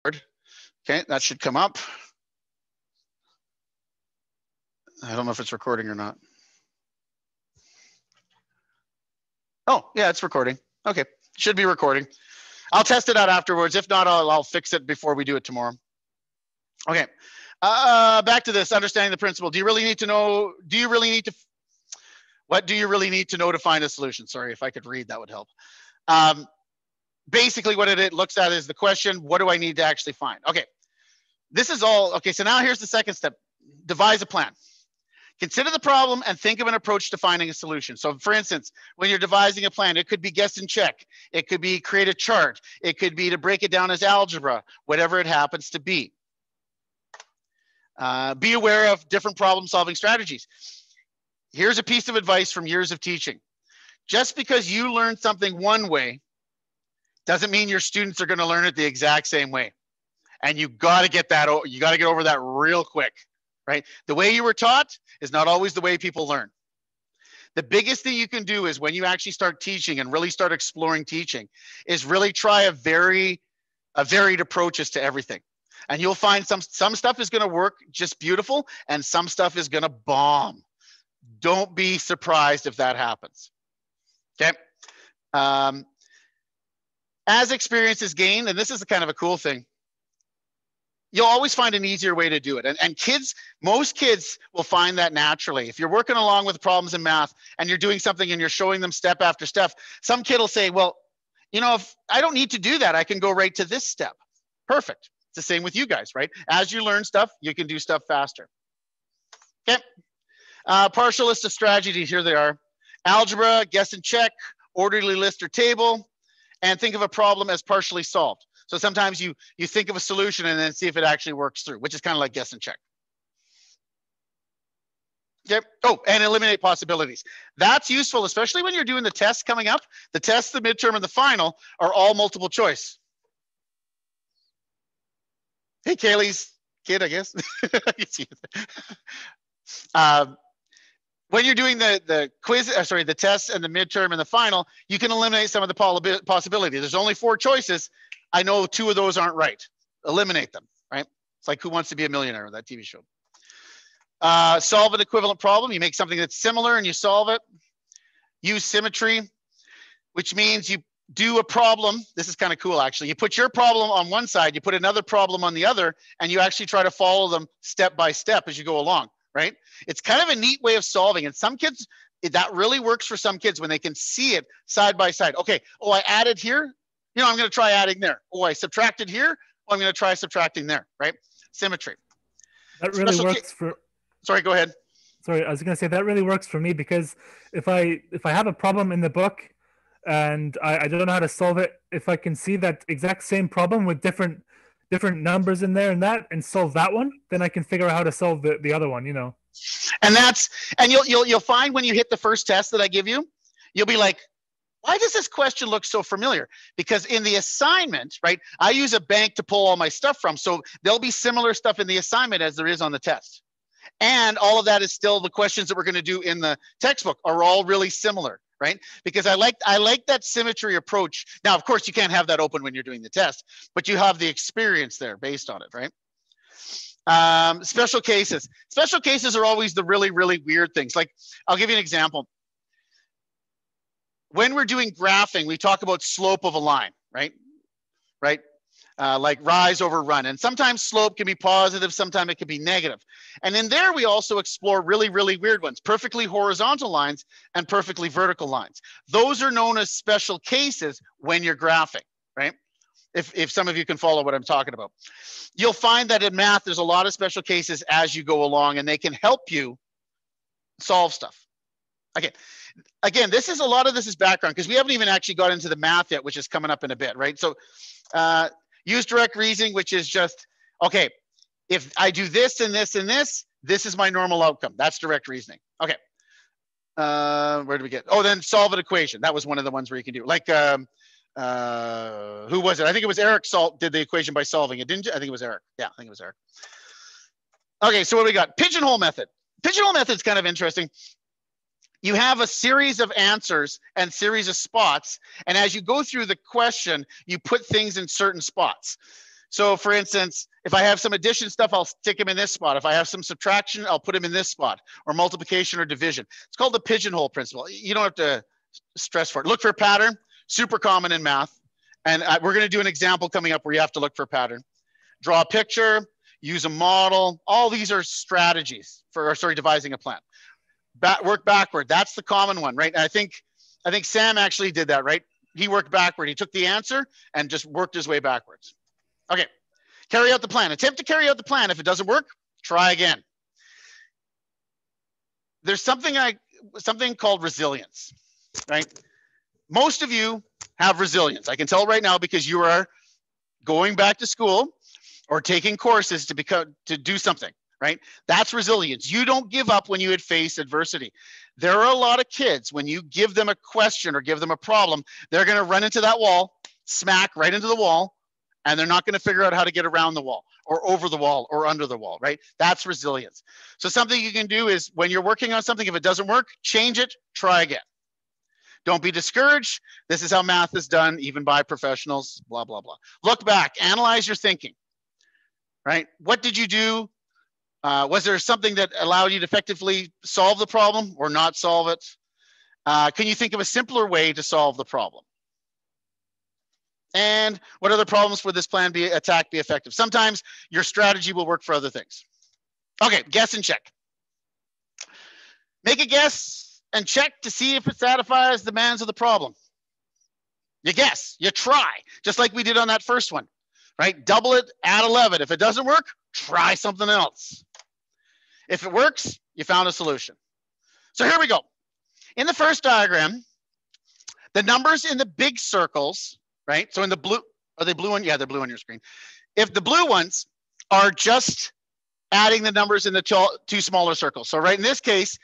Okay, that should come up. I don't know if it's recording or not. Oh, yeah, it's recording. Okay, should be recording. I'll test it out afterwards. If not, I'll fix it before we do it tomorrow. Okay, back to this, understanding the principle. Do you really need to know, what do you really need to know to find a solution? Sorry, if I could read, that would help. Basically what it looks at is the question, what do I need to actually find? Okay, this is all, okay, so now here's the second step. Devise a plan. Consider the problem and think of an approach to finding a solution. So for instance, when you're devising a plan, it could be guess and check. It could be create a chart. It could be to break it down as algebra, whatever it happens to be. Be aware of different problem solving strategies. Here's a piece of advice from years of teaching. Just because you learn something one way doesn't mean your students are going to learn it the exact same way. And you got to get that, you got to get over that real quick. Right? The way you were taught is not always the way people learn. The biggest thing you can do is when you actually start teaching and really start exploring teaching is really try a varied approaches to everything. And you'll find some stuff is going to work just beautiful and some stuff is going to bomb. Don't be surprised if that happens. Okay. As experience is gained, and this is kind of a cool thing, you'll always find an easier way to do it. And kids, most kids will find that naturally. If you're working along with problems in math and you're doing something and you're showing them step after step, some kid will say, well, you know, if I don't need to do that, I can go right to this step. Perfect. It's the same with you guys, right? As you learn stuff, you can do stuff faster. Okay. Partial list of strategies, here they are. Algebra, guess and check, orderly list or table, and think of a problem as partially solved. So sometimes you think of a solution and then see if it actually works through, which is kind of like guess and check. Okay. Oh, and eliminate possibilities. That's useful, especially when you're doing the tests coming up. The test, the midterm, and the final are all multiple choice. Hey, Kaylee's kid, I guess. When you're doing the quiz, the test and the midterm and the final, you can eliminate some of the possibilities. There's only 4 choices. I know 2 of those aren't right. Eliminate them, right? It's like Who Wants to Be a Millionaire, that TV show. Solve an equivalent problem. You make something that's similar and you solve it. Use symmetry, which means you do a problem. This is kind of cool, actually. You put your problem on one side, you put another problem on the other, and you actually try to follow them step by step as you go along, right? It's kind of a neat way of solving. And some kids, that really works for some kids when they can see it side by side. Okay, oh, I added here. You know, I'm going to try adding there. Oh, I subtracted here. Oh, I'm going to try subtracting there, right? Symmetry. That really works for... Sorry, go ahead. Sorry, I was going to say that really works for me because if I have a problem in the book and I don't know how to solve it, if I can see that exact same problem with different numbers in there and solve that one, then I can figure out how to solve the other one, you know. And you'll find when you hit the first test that I give you, you'll be like, why does this question look so familiar? Because in the assignment, right, I use a bank to pull all my stuff from. So there'll be similar stuff in the assignment as there is on the test. And all of that is still the questions that we're going to do in the textbook are all really similar, right? Because I like that symmetry approach. Now, of course, you can't have that open when you're doing the test, but you have the experience there based on it, right? Special cases. Special cases are always the really, really weird things. Like, I'll give you an example. When we're doing graphing, we talk about slope of a line, right? Right? Like rise over run. And sometimes slope can be positive, sometimes it can be negative. And in there, we also explore really, really weird ones, perfectly horizontal lines and perfectly vertical lines. Those are known as special cases when you're graphing, right? If some of you can follow what I'm talking about. You'll find that in math, there's a lot of special cases as you go along, and they can help you solve stuff. Okay. Again, a lot of this is background because we haven't even actually got into the math yet, which is coming up in a bit, right? So use direct reasoning, which is just, okay, if I do this and this and this, this is my normal outcome. That's direct reasoning. Okay. Where do we get? Oh, then solve an equation. That was one of the ones where you can do. Like, who was it? I think it was Eric did the equation by solving it, didn't you? I think it was Eric. Yeah, I think it was Eric. Okay, so what do we got? Pigeonhole method. Pigeonhole method is kind of interesting. You have a series of answers and series of spots. And as you go through the question, you put things in certain spots. So for instance, if I have some addition stuff, I'll stick them in this spot. If I have some subtraction, I'll put them in this spot, or multiplication or division. It's called the pigeonhole principle. You don't have to stress for it. Look for a pattern, super common in math. And we're going to do an example coming up where you have to look for a pattern. Draw a picture, use a model. All these are strategies for, devising a plan. Work backward. That's the common one, right? I think Sam actually did that, right? He worked backward. He took the answer and just worked his way backwards. Okay, carry out the plan. Attempt to carry out the plan. If it doesn't work, try again. There's something called resilience, right? Most of you have resilience. I can tell right now because you are going back to school or taking courses to do something, right? That's resilience. You don't give up when you face adversity. There are a lot of kids, when you give them a question or give them a problem, they're going to run into that wall, smack right into the wall, and they're not going to figure out how to get around the wall or over the wall or under the wall, right? That's resilience. So something you can do is when you're working on something, if it doesn't work, change it, try again. Don't be discouraged. This is how math is done, even by professionals, blah, blah, blah. Look back, analyze your thinking, right? What did you do? Was there something that allowed you to effectively solve the problem or not solve it? Can you think of a simpler way to solve the problem? And what other problems would this plan be effective? Sometimes your strategy will work for other things. Okay, guess and check. Make a guess and check to see if it satisfies the demands of the problem. You guess, you try, just like we did on that first one, right? Double it, add 11. If it doesn't work, try something else. If it works, you found a solution. So here we go. In the first diagram, the numbers in the big circles, right? So in the blue, are they blue on? Yeah, they're blue on your screen. If the blue ones are just adding the numbers in the two smaller circles. So right in this case,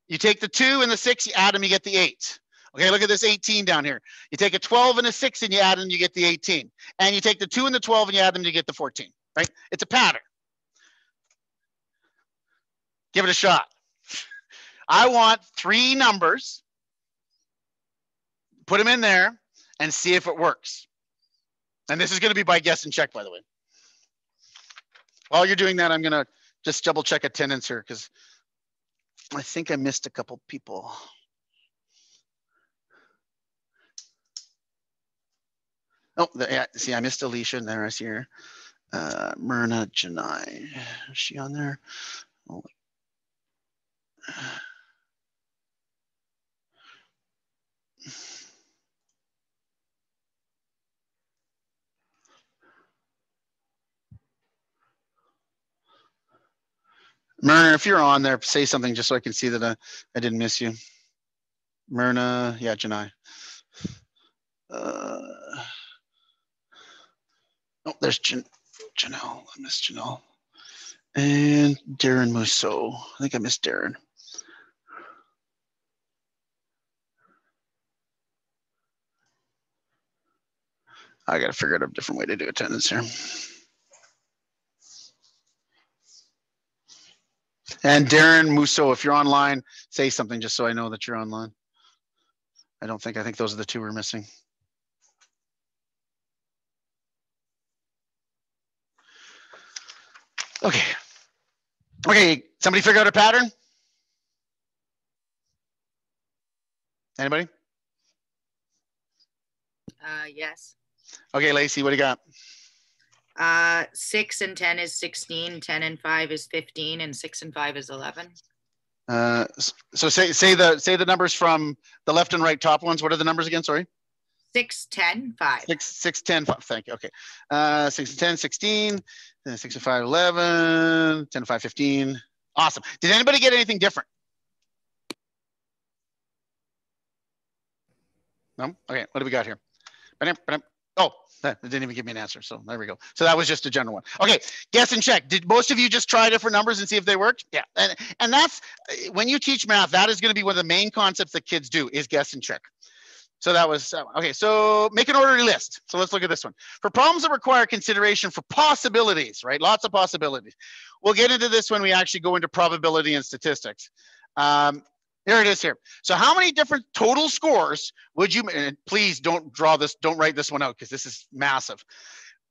you take the 2 and the 6, you add them, you get the 8. Okay, look at this 18 down here. You take a 12 and a 6 and you add them, you get the 18. And you take the 2 and the 12 and you add them, you get the 14, right? It's a pattern. Give it a shot. I want 3 numbers, put them in there and see if it works. And this is going to be by guess and check, by the way. While you're doing that, I'm going to just double check attendance here because I think I missed a couple people. Oh, yeah, see, I missed Alicia in there. I see her. Myrna Janai. Is she on there? Oh. Myrna, if you're on there, say something just so I can see that I didn't miss you. Myrna, yeah, Janai. Oh, there's Janelle. I missed Janelle. And Darren Musso. I think I missed Darren. I got to figure out a different way to do attendance here. And Darren Musso, if you're online, say something just so I know that you're online. I think those are the 2 we're missing. Okay. Okay, somebody figure out a pattern? Anybody? Yes. Okay, Lacey, what do you got? 6 and 10 is 16, 10 and 5 is 15, and 6 and 5 is 11. So say the numbers from the left and right top ones. What are the numbers again? Sorry. 6, 10, 5. 6, 10, 5. Thank you. Okay. 6 and 10, 16. 6 and 5, 11. 10 and 5, 15. Awesome. Did anybody get anything different? No? Okay. What do we got here? Oh, that didn't even give me an answer. So there we go. So that was just a general one. Okay. Guess and check. Did most of you just try different numbers and see if they worked? Yeah. And that's when you teach math, that is going to be one of the main concepts that kids do is guess and check. So that was, okay, so make an orderly list. So let's look at this one. For problems that require consideration for possibilities, right? Lots of possibilities. We'll get into this when we actually go into probability and statistics. Here it is here. So how many different total scores would you, and please don't draw this, don't write this one out because this is massive.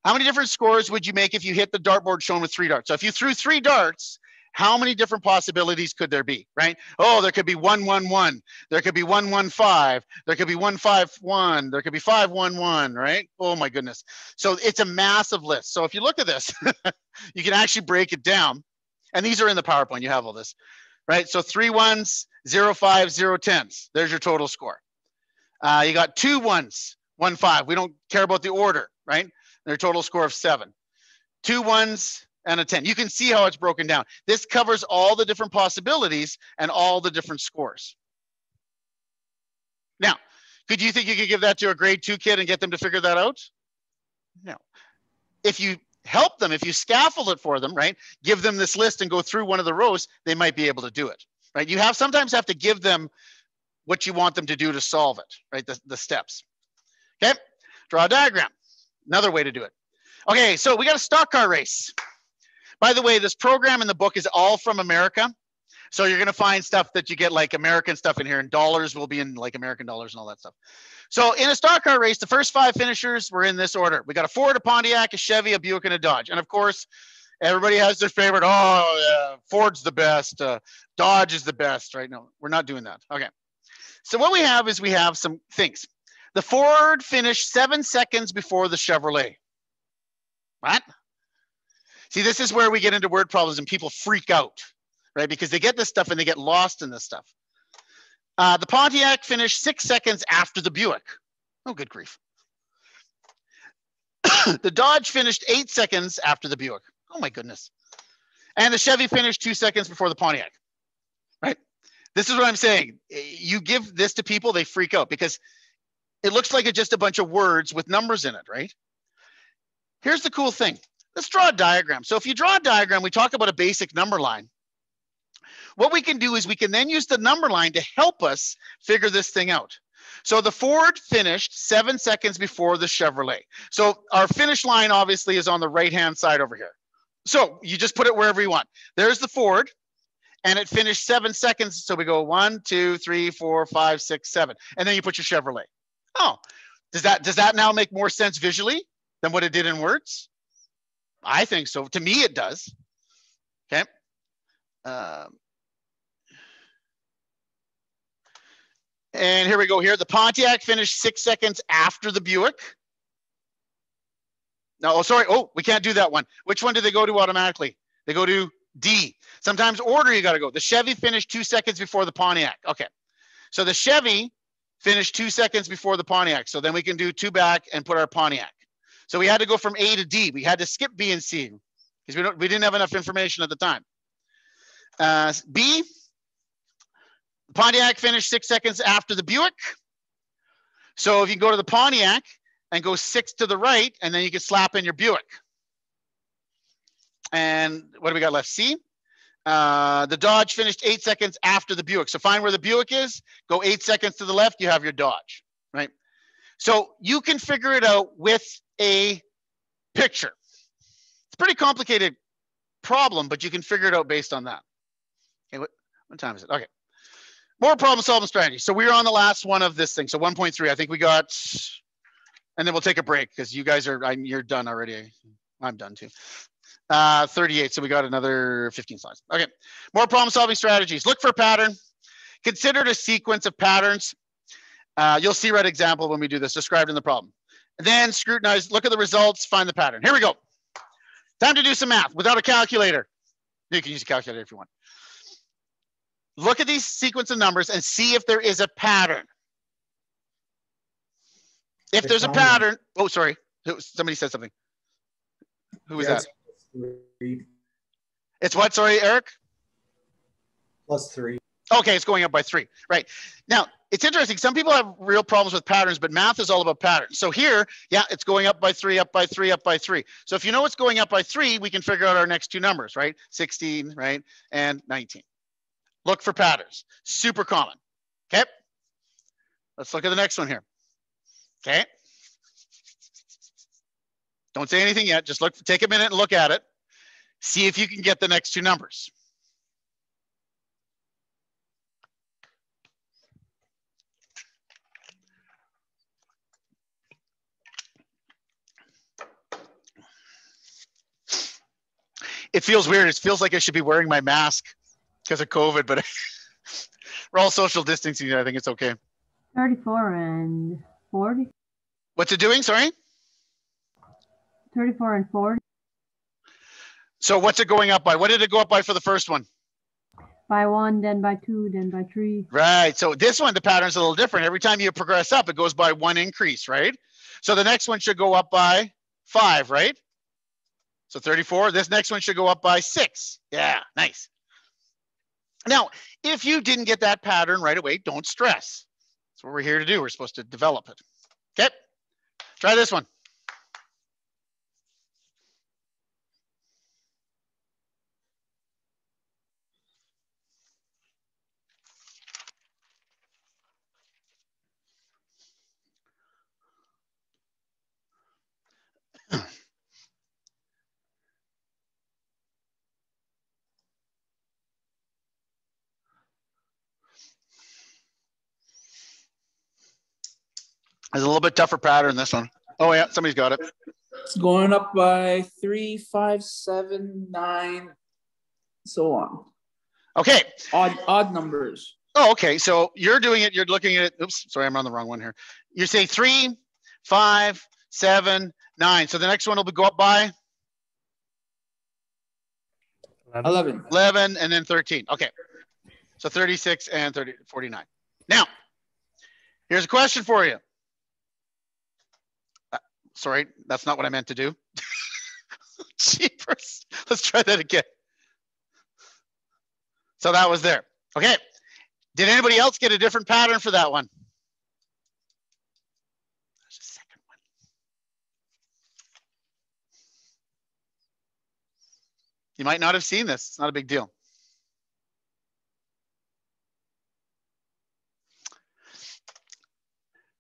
How many different scores would you make if you hit the dartboard shown with 3 darts? So if you threw 3 darts, how many different possibilities could there be, right? Oh, there could be 1-1-1. There could be 1-1-5. There could be 1-5-1. There could be 5-1-1, right? Oh my goodness. So it's a massive list. So if you look at this, you can actually break it down. And these are in the PowerPoint. You have all this, right? So 3 1s, 0 5s, 0 10s. There's your total score. You got 2 1s, 1 5. We don't care about the order, right? Their total score of 7. 2 1s and a 10. You can see how it's broken down. This covers all the different possibilities and all the different scores. Now, could you think you could give that to a grade 2 kid and get them to figure that out? No. If you help them, if you scaffold it for them, right? Give them this list and go through one of the rows, they might be able to do it, right? You sometimes have to give them what you want them to do to solve it, right? The steps. Okay, draw a diagram. Another way to do it. Okay, so we got a stock car race. By the way, this program in the book is all from America. So you're gonna find stuff that you get like American stuff in here, and dollars will be in like American dollars and all that stuff. So in a stock car race, the first 5 finishers were in this order. We got a Ford, a Pontiac, a Chevy, a Buick, and a Dodge. And of course, everybody has their favorite. Oh, yeah, Ford's the best. Dodge is the best, right? No, we're not doing that. Okay. So what we have is we have some things. The Ford finished 7 seconds before the Chevrolet. What? See, this is where we get into word problems and people freak out, right? Because they get this stuff and they get lost in this stuff. The Pontiac finished 6 seconds after the Buick. Oh, good grief. The Dodge finished 8 seconds after the Buick. Oh my goodness. And the Chevy finished 2 seconds before the Pontiac, right? This is what I'm saying. You give this to people, they freak out because it looks like it's just a bunch of words with numbers in it, right? Here's the cool thing. Let's draw a diagram. So if you draw a diagram, we talk about a basic number line. What we can do is we can then use the number line to help us figure this thing out. So the Ford finished 7 seconds before the Chevrolet. So our finish line obviously is on the right-hand side over here. So you just put it wherever you want. There's the Ford, and it finished 7 seconds. So we go 1, 2, 3, 4, 5, 6, 7. And then you put your Chevrolet. Oh, does that now make more sense visually than what it did in words? I think so. To me, it does. Okay. And here we go here. The Pontiac finished 6 seconds after the Buick. No, oh, sorry. Oh, we can't do that one. Which one do they go to automatically? They go to D. Sometimes order you got to go. The Chevy finished 2 seconds before the Pontiac. Okay. So the Chevy finished 2 seconds before the Pontiac. So then we can do 2 back and put our Pontiac. So we had to go from A to D. We had to skip B and C because we didn't have enough information at the time. B, Pontiac finished 6 seconds after the Buick. So if you go to the Pontiac and go 6 to the right, and then you can slap in your Buick. And what do we got left? C. The Dodge finished 8 seconds after the Buick. So find where the Buick is, go 8 seconds to the left, you have your Dodge, right? So you can figure it out with a picture. It's a pretty complicated problem, but you can figure it out based on that. Okay, what time is it? Okay. More problem solving strategies. So we're on the last one of this thing. So 1.3, I think we got, and then we'll take a break because you guys you're done already. I'm done too. 38, so we got another 15 slides. Okay, more problem solving strategies. Look for a pattern. Consider a sequence of patterns. You'll see right example when we do this, described in the problem. And then scrutinize, look at the results, find the pattern. Here we go. Time to do some math without a calculator. You can use a calculator if you want. Look at these sequence of numbers and see if there is a pattern. If there's a pattern, oh, sorry, somebody said something. Who was that? It's what, sorry, Eric? +3. Okay, it's going up by 3, right? Now, it's interesting. Some people have real problems with patterns, but math is all about patterns. So here, yeah, it's going up by 3, up by 3, up by 3. So if you know it's going up by 3, we can figure out our next 2 numbers, right? 16, right? And 19. Look for patterns. Super common. Okay. Let's look at the next one here. Okay. Don't say anything yet. Just look, take a minute and look at it. See if you can get the next 2 numbers. It feels weird. It feels like I should be wearing my mask because of COVID, but we're all social distancing. I think it's okay. 34 and 40. What's it doing? Sorry? 34 and 40. So what's it going up by? What did it go up by for the first one? By 1, then by 2, then by 3. Right. So this one, the pattern's a little different. Every time you progress up, it goes by 1 increase, right? So the next one should go up by 5, right? So 34. This next one should go up by 6. Yeah, nice. Now, if you didn't get that pattern right away, don't stress. That's what we're here to do. We're supposed to develop it. Okay. Try this one. There's a little bit tougher pattern, this one. Oh, yeah, somebody's got it. It's going up by 3, 5, 7, 9, so on. Okay. Odd numbers. Oh, okay. So you're doing it. You're looking at it. Oops, sorry, I'm on the wrong one here. You say 3, 5, 7, 9. So the next one will go up by 11. 11 and then 13. Okay. So 36 and 49. Now, here's a question for you. Sorry, that's not what I meant to do. Jeepers. Let's try that again. So that was there. Okay. Did anybody else get a different pattern for that one? There's a second one. You might not have seen this. It's not a big deal.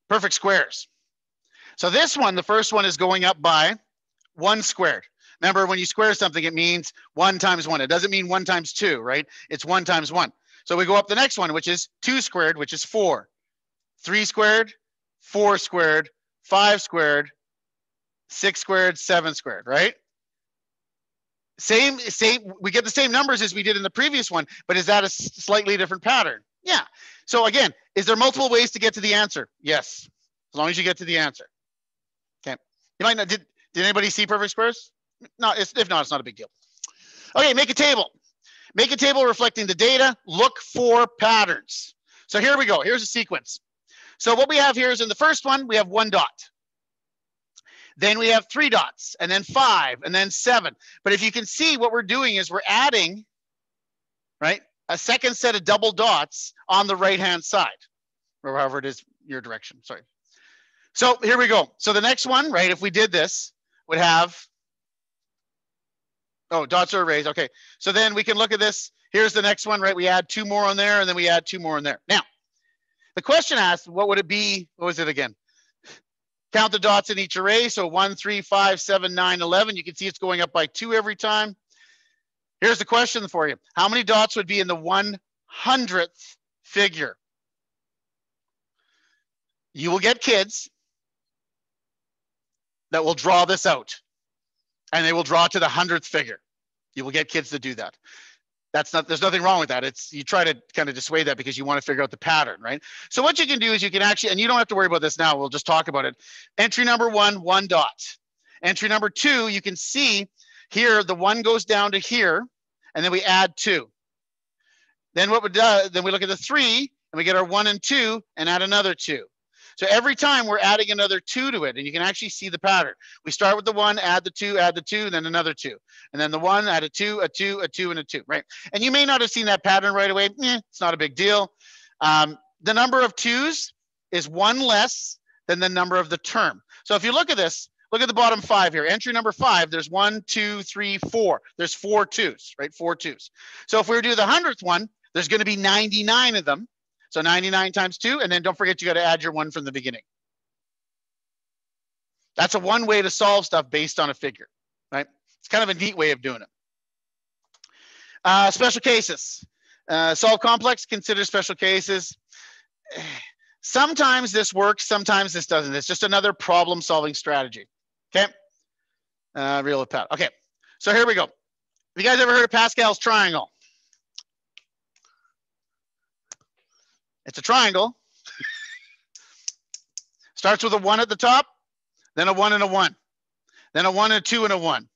Perfect squares. So this one, the first one is going up by 1 squared. Remember, when you square something, it means 1 times 1. It doesn't mean 1 times 2, right? It's 1 times 1. So we go up the next one, which is 2 squared, which is 4. 3 squared, 4 squared, 5 squared, 6 squared, 7 squared, right? Same, we get the same numbers as we did in the previous one, but is that a slightly different pattern? Yeah. So again, is there multiple ways to get to the answer? Yes, as long as you get to the answer. Okay. You might not, did anybody see perfect squares? No, if not, it's not a big deal. Okay, make a table. Make a table reflecting the data. Look for patterns. So here we go. Here's a sequence. So what we have here is in the first one, we have 1 dot. Then we have 3 dots, and then 5, and then 7. But if you can see, what we're doing is we're adding, right, a second set of double dots on the right-hand side, or however it is your direction, sorry. So here we go. So the next one, right, if we did this, would have, oh, dots are arrays, okay. So then we can look at this. Here's the next one, right? We add 2 more on there, and then we add 2 more in there. Now, the question asked, what would it be? What was it again? Count the dots in each array. So 1, 3, 5, 7, 9, 11. You can see it's going up by 2 every time. Here's the question for you. How many dots would be in the 100th figure? You will get kids that will draw this out, and they will draw to the 100th figure. You will get kids to do that. That's not, there's nothing wrong with that. It's, you try to kind of dissuade that because you want to figure out the pattern, right? So what you can do is you can actually, and you don't have to worry about this now, we'll just talk about it. Entry number 1, 1 dot. Entry number 2, you can see here, the 1 goes down to here, and then we add 2. Then what we do, then we look at the 3, and we get our 1 and 2, and add another 2. So every time we're adding another 2 to it, and you can actually see the pattern. We start with the 1, add the 2, then another 2. And then the 1, add a 2, a 2, a 2, and a 2, right? And you may not have seen that pattern right away. It's not a big deal. The number of 2s is 1 less than the number of the term. So if you look at this, look at the bottom 5 here. Entry number 5, there's 1, 2, 3, 4. There's 4 2s, right? 4 2s. So if we were to do the 100th one, there's going to be 99 of them. So 99 times 2, and then don't forget you got to add your 1 from the beginning. That's one way to solve stuff based on a figure, right? It's kind of a neat way of doing it. Special cases. Solve complex, consider special cases. Sometimes this works, sometimes this doesn't. It's just another problem-solving strategy, okay? Real with Pat. Okay, so here we go. you guys ever heard of Pascal's triangle? It's a triangle. Starts with a 1 at the top, then a 1 and a 1, then a 1 and a 2 and a 1,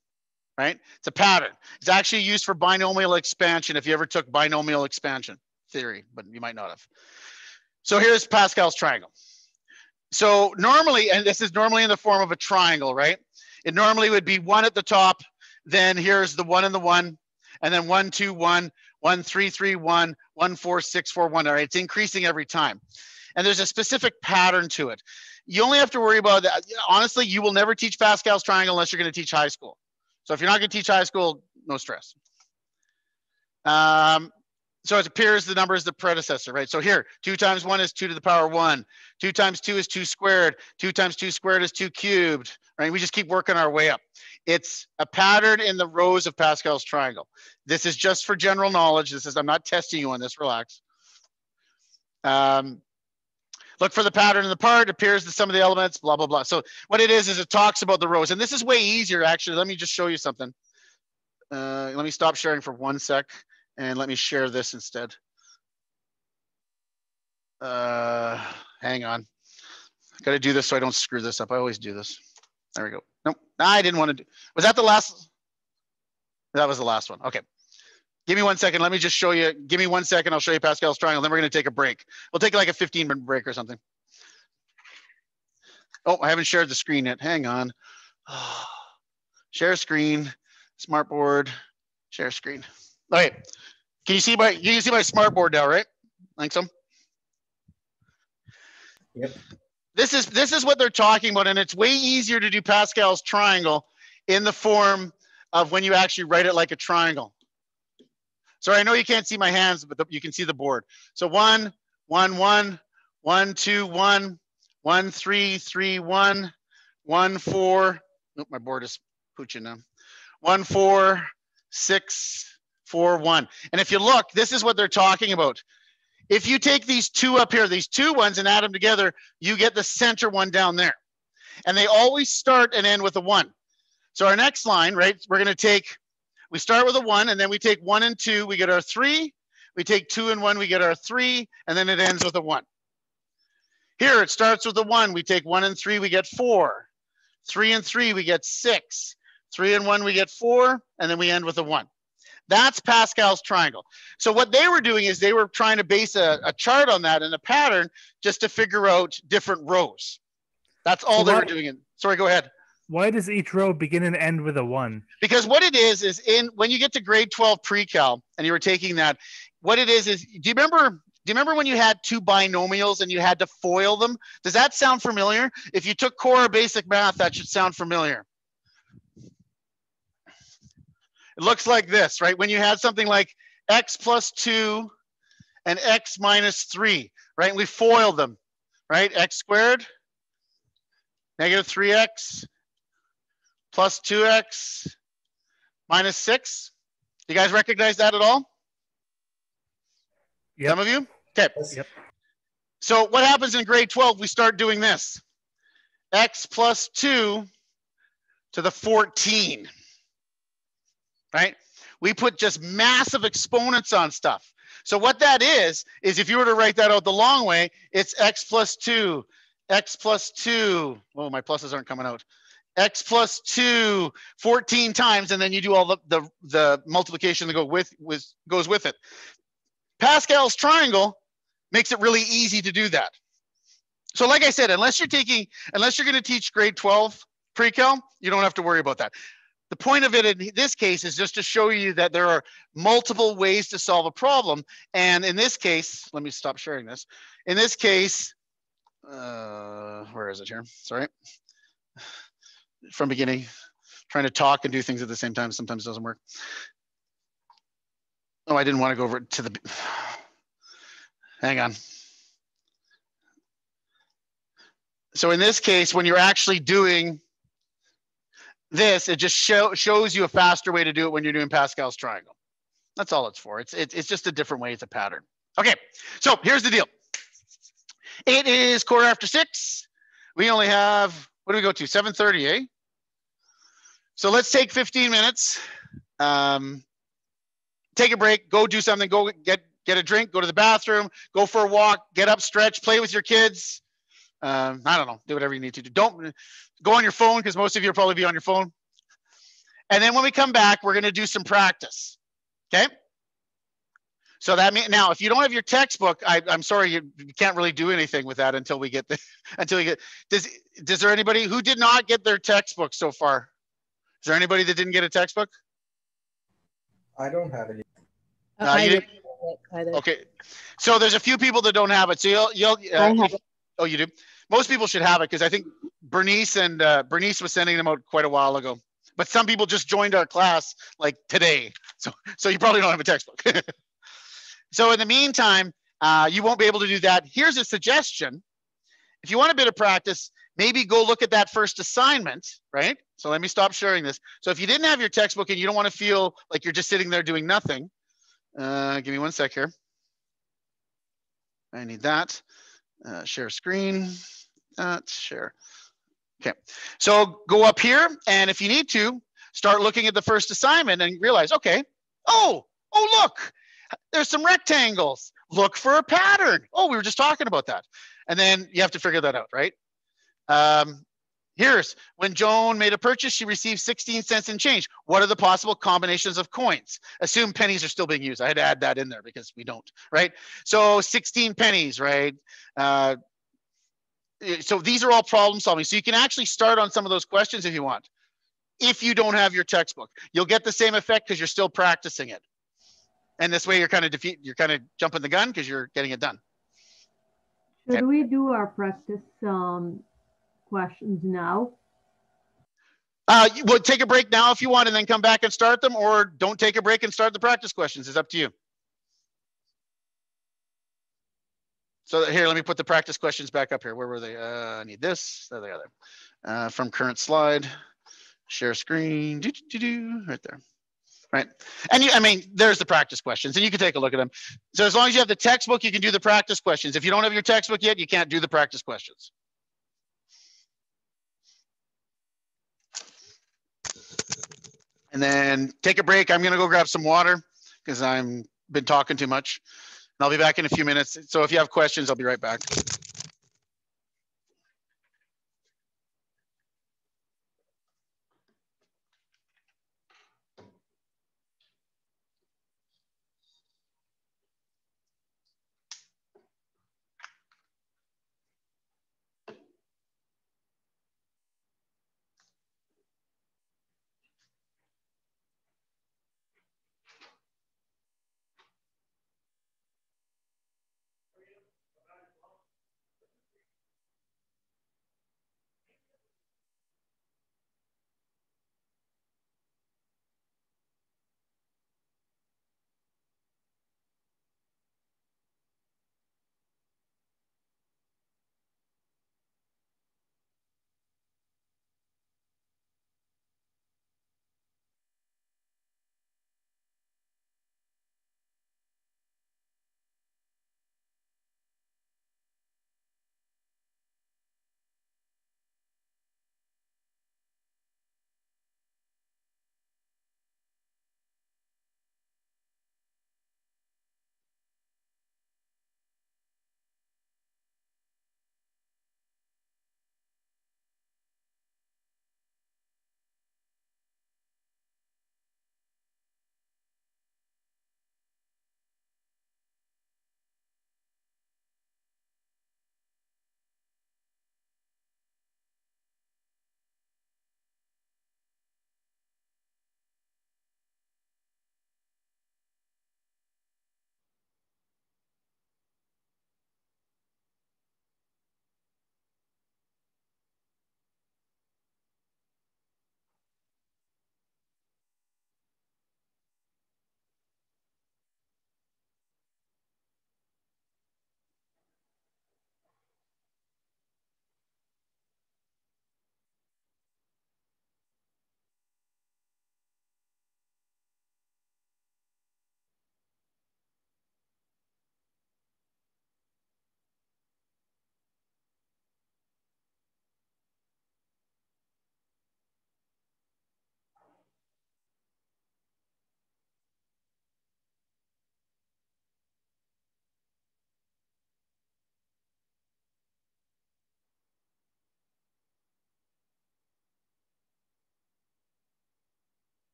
right? It's a pattern. It's actually used for binomial expansion if you ever took binomial expansion theory, but you might not have. So here's Pascal's triangle. So normally, and this is normally in the form of a triangle, right? It normally would be 1 at the top, then here's the 1 and the 1, and then 1, 2, 1, 1, 3, 3, 1, 1, 4, 6, 4, 1. All right, it's increasing every time. And there's a specific pattern to it. You only have to worry about that. Honestly, you will never teach Pascal's triangle unless you're going to teach high school. So if you're not going to teach high school, no stress. So it appears the number is the predecessor, right? So here, 2 times 1 is 2 to the power 1. 2 times 2 is 2 squared. 2 times 2 squared is 2 cubed, right? We just keep working our way up. It's a pattern in the rows of Pascal's triangle. This is just for general knowledge. I'm not testing you on this, relax. Look for the pattern in the part, appears the sum of the elements, blah, blah, blah. So what it is it talks about the rows. And this is way easier, actually. Let me just show you something. Let me stop sharing for 1 sec and let me share this instead. Hang on. Got to do this so I don't screw this up. I always do this. There we go. Nope, I didn't want to do. Was that the last? That was the last one. Okay. Give me 1 second. Let me just show you. Give me 1 second. I'll show you Pascal's triangle. Then we're going to take a break. We'll take like a 15-minute break or something. Oh, I haven't shared the screen yet. Hang on. Share screen, smartboard, share screen. Okay. Can you see my smartboard now, right? Like so? Yep. This is what they're talking about, and it's way easier to do Pascal's triangle in the form of when you actually write it like a triangle. Sorry, I know you can't see my hands, but you can see the board. So 1, 1, 1, 1, 2, 1, 1, 3, 3, 1, 1, 4. Nope, my board is pooching now. 1, 4, 6, 4, 1. And if you look, this is what they're talking about. If you take these two up here, these 2 ones, and add them together, you get the center one down there. And they always start and end with a 1. So our next line, right, we're going to take, we start with a 1, and then we take 1 and 2, we get our 3. We take 2 and 1, we get our 3, and then it ends with a 1. Here it starts with a 1, we take 1 and 3, we get 4. 3 and 3, we get 6. 3 and 1, we get 4, and then we end with a 1. That's Pascal's triangle. So what they were doing is they were trying to base a chart on that and a pattern just to figure out different rows. That's all they were doing. Sorry, go ahead. Why does each row begin and end with a 1? Because what it is when you get to grade 12 pre-cal and you were taking that, what it is do you remember when you had 2 binomials and you had to FOIL them? Does that sound familiar? If you took core basic math, that should sound familiar. It looks like this, right? When you had something like x plus 2 and x minus 3, right? We FOILed them, right? X squared, negative 3x, plus 2x, minus 6. You guys recognize that at all? Yep. Some of you? Okay. Yep. So what happens in grade 12? We start doing this. X plus 2 to the 14. Right? We put just massive exponents on stuff. So what that is if you were to write that out the long way, it's x plus 2, x plus 2. Oh, my pluses aren't coming out. X plus 2, 14 times, and then you do all the multiplication that goes with it. Pascal's triangle makes it really easy to do that. So like I said, unless you're going to teach grade 12 pre-cal, you don't have to worry about that. The point of it in this case is just to show you that there are multiple ways to solve a problem. And in this case, let me stop sharing this. In this case, where is it here? Sorry. From beginning, trying to talk and do things at the same time sometimes doesn't work. Oh, I didn't want to go over to the, hang on. So in this case, when you're actually doing this, it just shows you a faster way to do it when you're doing Pascal's triangle. That's all it's for. It's just a different way. It's a pattern. Okay, so here's the deal. It is 6:15. We only have, what do we go to? 7:30, eh? So let's take 15 minutes Take a break, go do something, go get a drink, go to the bathroom, go for a walk, get up, stretch, play with your kids. I don't know, do whatever you need to do. Don't go on your phone because most of you will probably be on your phone. And then when we come back, we're going to do some practice. Okay. So that means now, if you don't have your textbook, I'm sorry, you can't really do anything with that until we get does there anybody who did not get their textbook so far? Is there anybody that didn't get a textbook? I don't have any. You didn't? Okay. So there's a few people that don't have it. So you'll I have it. Oh, you do? Most people should have it because I think Bernice was sending them out quite a while ago. But some people just joined our class like today. So you probably don't have a textbook. So in the meantime, you won't be able to do that. Here's a suggestion. If you want a bit of practice, maybe go look at that first assignment, right? So let me stop sharing this. So if you didn't have your textbook and you don't want to feel like you're just sitting there doing nothing, give me one sec here. I need that. Share screen, share. Okay, so go up here, and if you need to, start looking at the first assignment and realize, okay, oh, look, there's some rectangles. Look for a pattern. Oh, we were just talking about that. And then you have to figure that out, right? Here's when Joan made a purchase, she received 16 cents in change. What are the possible combinations of coins? Assume pennies are still being used. I had to add that in there because we don't, right? So 16 pennies, right? So these are all problem solving. So you can actually start on some of those questions if you want. If you don't have your textbook, you'll get the same effect because you're still practicing it. And this way you're kind of jumping the gun because you're getting it done. Should we do our practice questions now? Well, take a break now if you want and then come back and start them, or don't take a break and start the practice questions. It's up to you. So here, let me put the practice questions back up here. Where were they? I need this. There they are. From current slide, share screen, right there. Right. And there's the practice questions and you can take a look at them. So as long as you have the textbook, you can do the practice questions. If you don't have your textbook yet, you can't do the practice questions. And then take a break. I'm going to go grab some water because I've been talking too much. And I'll be back in a few minutes. So if you have questions, I'll be right back.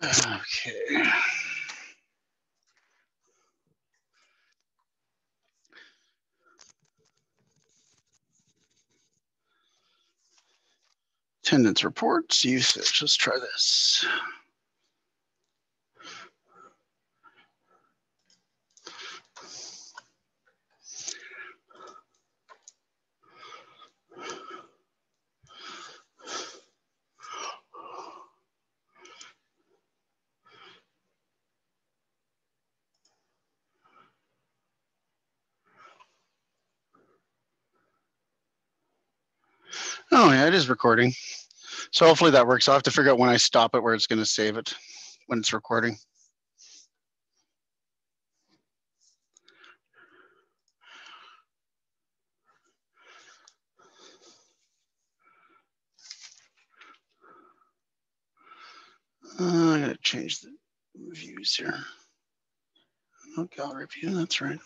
Okay. Attendance reports, usage. Let's try this. Oh yeah, it is recording. So hopefully that works. I'll have to figure out when I stop it where it's going to save it when it's recording. I'm going to change the views here. Oh, gallery view, that's right.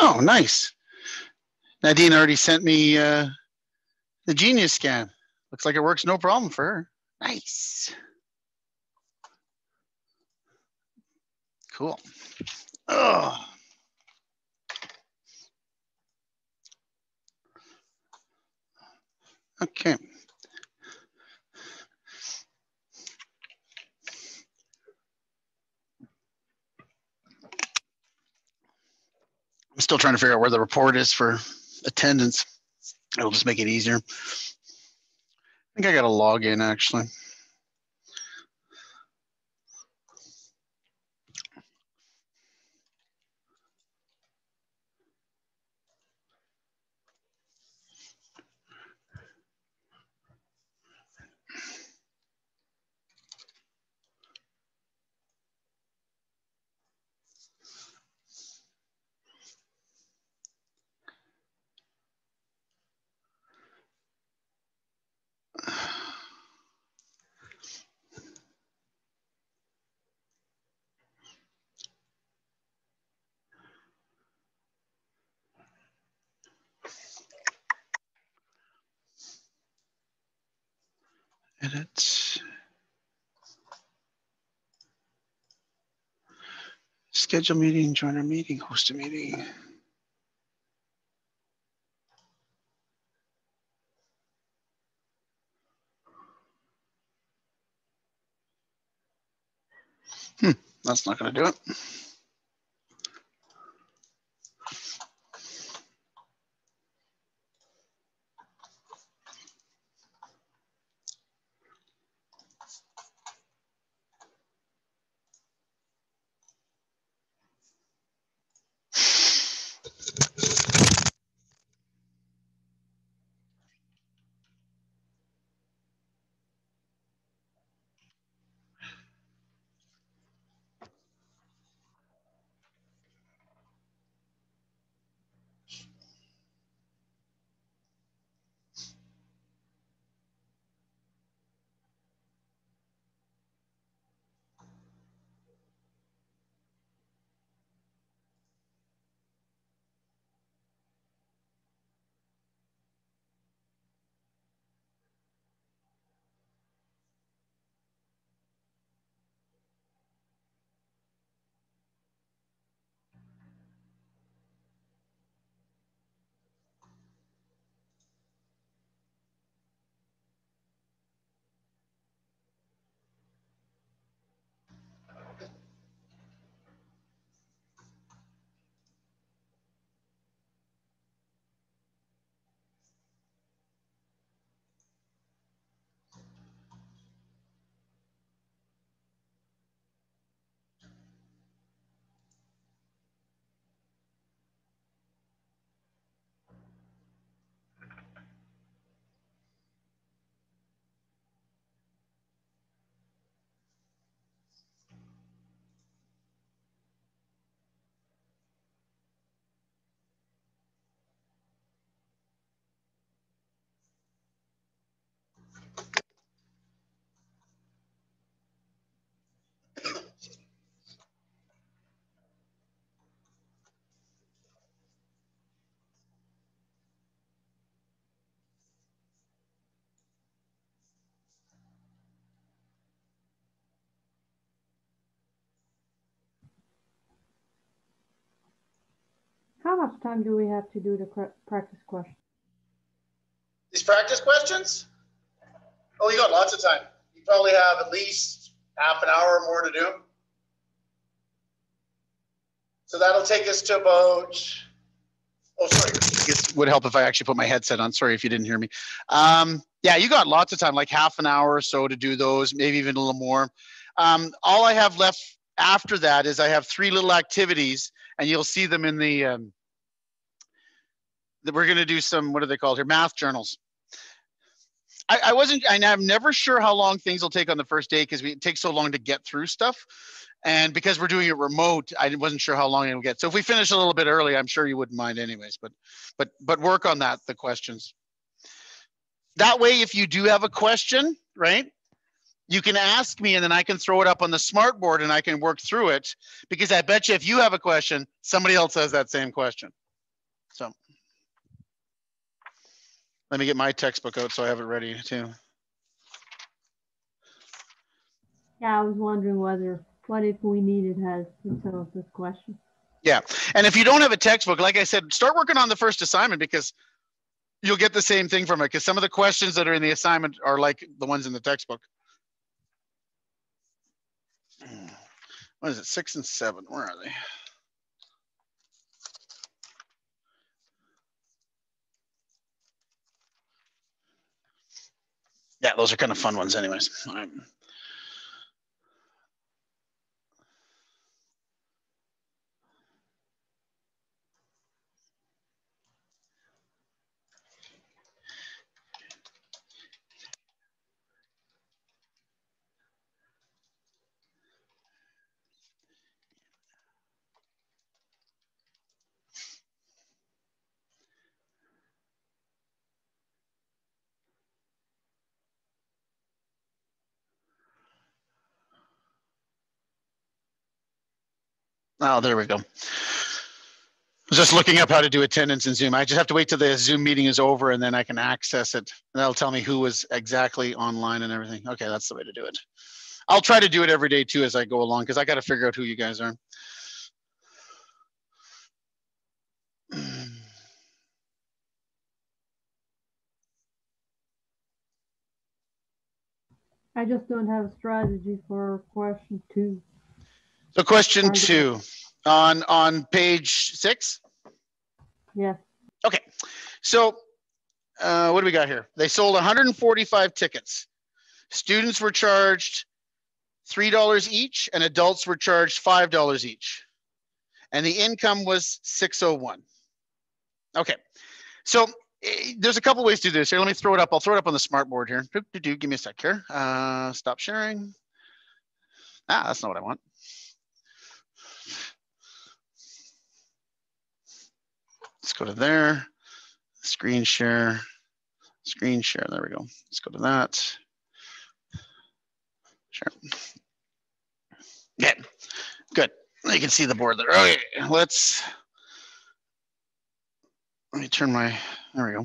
Oh, nice. Nadine already sent me the Genius scan. Looks like it works no problem for her. Nice. Cool. Oh. Okay. I'm still trying to figure out where the report is for attendance. It'll just make it easier. I think I got to log in actually. Edit. Schedule meeting, join our meeting, host a meeting. That's not going to do it. How much time do we have to do the practice question? These practice questions? Oh, you got lots of time. You probably have at least half an hour or more to do. So that'll take us to about, oh, sorry. I guess it would help if I actually put my headset on. Sorry if you didn't hear me. Yeah, you got lots of time, like half an hour or so to do those, maybe even a little more. All I have left after that is I have 3 little activities, and you'll see them in the, that we're going to do some, what are they called here? Math journals. I'm never sure how long things will take on the first day because it takes so long to get through stuff. And because we're doing it remote, I wasn't sure how long it will get. So if we finish a little bit early, I'm sure you wouldn't mind anyways, but work on that, the questions. That way, if you do have a question, right, you can ask me and then I can throw it up on the smart board and I can work through it, because I bet you if you have a question, somebody else has that same question. So let me get my textbook out so I have it ready too. Yeah, I was wondering what if we needed help with some of this questions. Yeah, and if you don't have a textbook, like I said, start working on the first assignment because you'll get the same thing from it, because some of the questions that are in the assignment are like the ones in the textbook. What is it, 6 and 7, where are they? Yeah, those are kind of fun ones anyways. All right. Oh, there we go. Just looking up how to do attendance in Zoom. I just have to wait till the Zoom meeting is over and then I can access it. And that'll tell me who was exactly online and everything. Okay, that's the way to do it. I'll try to do it every day too as I go along, because I got to figure out who you guys are. I just don't have a strategy for question 2. So question 2 on page 6. Yeah. Okay, so what do we got here? They sold 145 tickets. Students were charged $3 each and adults were charged $5 each. And the income was $601. Okay, so there's a couple ways to do this here. Let me throw it up. I'll throw it up on the smart board here. Give me a sec here. Stop sharing. That's not what I want. Let's go to there. Screen share. Screen share. There we go. Let's go to that. Share. Yeah, good. You can see the board there. Okay, let me turn my, there we go.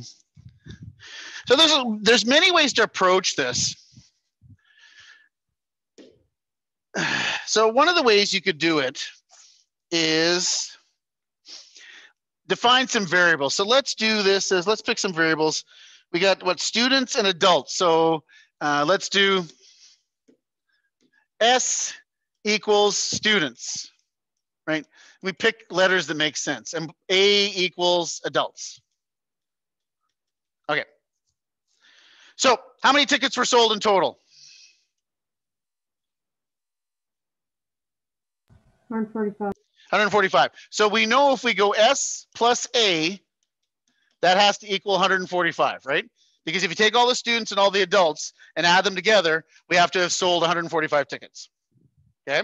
So there's many ways to approach this. So one of the ways you could do it is define some variables. So let's do this as, let's pick some variables. We got what, students and adults. So let's do S equals students, right? We pick letters that make sense, and A equals adults. Okay. So how many tickets were sold in total? 145. 145. So we know if we go S plus A, that has to equal 145, right? Because if you take all the students and all the adults and add them together, we have to have sold 145 tickets. Okay.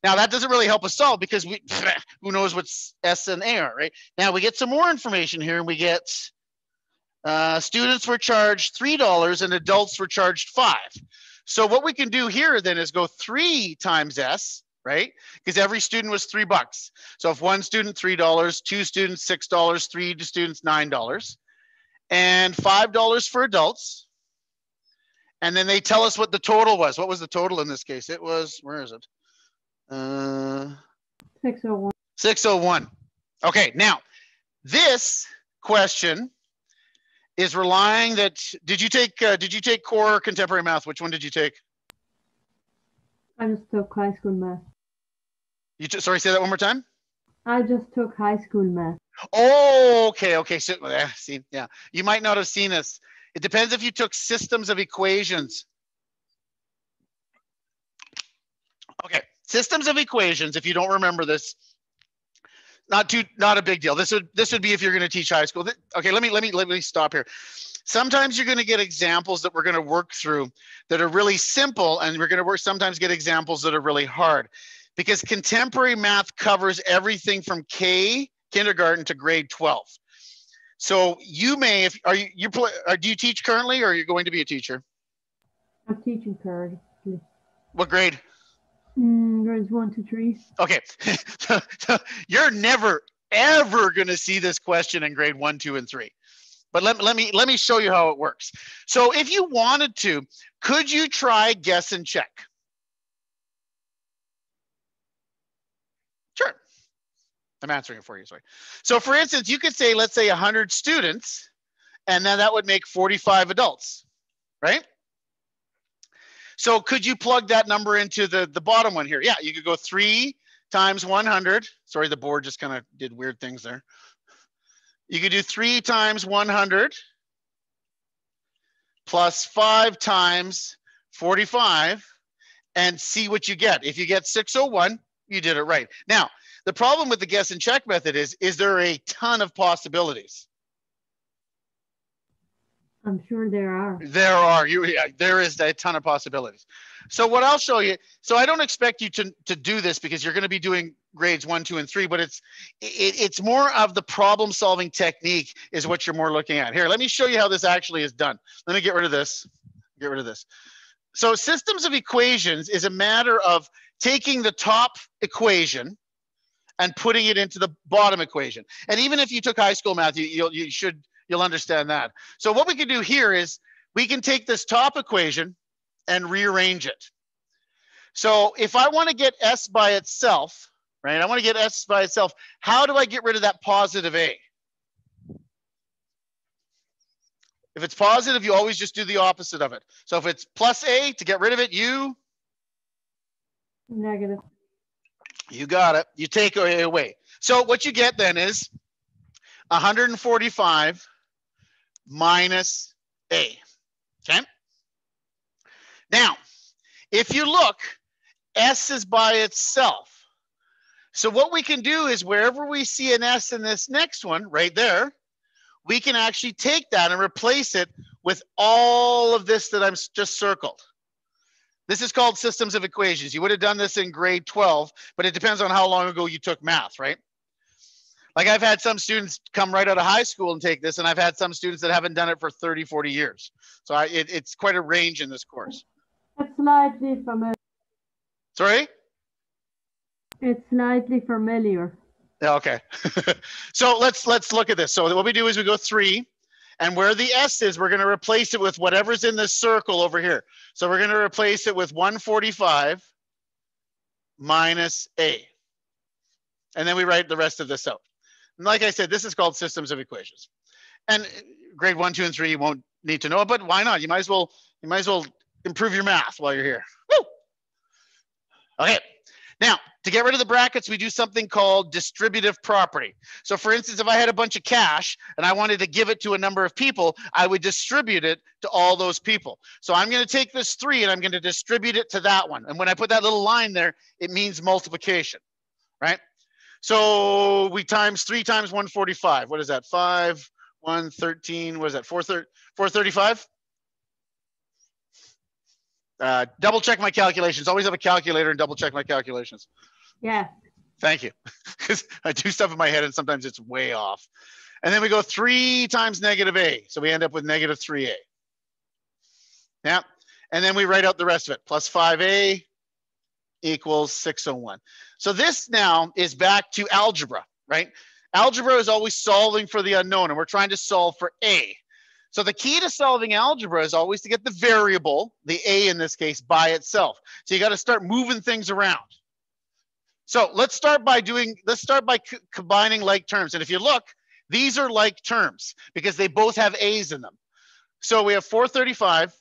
Now that doesn't really help us solve because who knows what S and A are, right? Now we get some more information here and we get students were charged $3 and adults were charged $5. So what we can do here then is go 3 times S, right? Because every student was $3. So if one student, $3, 2 students, $6, 3 students, $9, and $5 for adults. And then they tell us what the total was. What was the total in this case? It was, where is it? 601. 601. Okay, now this question is relying that, did you take core or contemporary math? Which one did you take? I just took high school math. Sorry, say that one more time. I just took high school math. Oh, okay. So, see, yeah, you might not have seen this. It depends if you took systems of equations. Okay, systems of equations. If you don't remember this, not a big deal. This would be if you're going to teach high school. Okay, let me stop here. Sometimes you're going to get examples that we're going to work through that are really simple, and we're going to sometimes get examples that are really hard, because contemporary math covers everything from kindergarten to grade 12. So you may, do you teach currently, or are you going to be a teacher? I'm teaching currently. What grade? Grades 1 to 3. Okay, so you're never ever going to see this question in grade 1, 2, and 3. But let me show you how it works. So if you wanted to, could you try guess and check? Sure. I'm answering it for you, sorry. So for instance, you could say, let's say 100 students, and then that would make 45 adults, right? So could you plug that number into the bottom one here? Yeah, you could go 3 times 100. Sorry, the board just kind of did weird things there. You could do 3 times 100 plus 5 times 45 and see what you get. If you get 601, you did it right. Now, the problem with the guess and check method is there a ton of possibilities? I'm sure there are. There are. There is a ton of possibilities. So what I'll show you, so I don't expect you to do this because you're going to be doing grades 1, 2, and 3, but it's more of the problem solving technique is what you're more looking at. Here, let me show you how this actually is done. Let me get rid of this. Get rid of this. So systems of equations is a matter of taking the top equation and putting it into the bottom equation. And even if you took high school math, you'll understand that. So what we can do here is we can take this top equation and rearrange it. So if I want to get S by itself, right? I want to get S by itself. How do I get rid of that positive A? If it's positive, you always just do the opposite of it. So if it's plus A, to get rid of it, you? Negative. You got it. You take A away. So what you get then is 145 minus A, okay? Now, if you look, S is by itself. So what we can do is wherever we see an S in this next one, right there, we can actually take that and replace it with all of this that I'm just circled. This is called systems of equations. You would have done this in grade 12, but it depends on how long ago you took math, right? Like I've had some students come right out of high school and take this, and I've had some students that haven't done it for 30, 40 years. So it's quite a range in this course. It's slightly familiar. Sorry? It's slightly familiar. Yeah, okay. So let's look at this. So what we do is we go 3, and where the S is, we're going to replace it with whatever's in this circle over here. So we're going to replace it with 145 minus A. And then we write the rest of this out. And like I said, this is called systems of equations. And grade 1, 2, and 3, you won't need to know it, but why not? You might as well improve your math while you're here. Woo! Okay. Now, to get rid of the brackets, we do something called distributive property. So for instance, if I had a bunch of cash and I wanted to give it to a number of people, I would distribute it to all those people. So I'm going to take this 3 and I'm going to distribute it to that one. And when I put that little line there, it means multiplication, right? So we times 3 times 145. What is that? 5, 1, 13. What is that? 435? Double check my calculations. Always have a calculator and double check my calculations. Yeah. Thank you. Because I do stuff in my head and sometimes it's way off. And then we go 3 times negative A. So we end up with negative 3A. Yeah. And then we write out the rest of it. Plus 5A equals 601. So this now is back to algebra, right? Algebra is always solving for the unknown, and we're trying to solve for A. So the key to solving algebra is always to get the variable, the A in this case, by itself. So you got to start moving things around. So let's start by combining like terms. And if you look, these are like terms because they both have A's in them. So we have 435.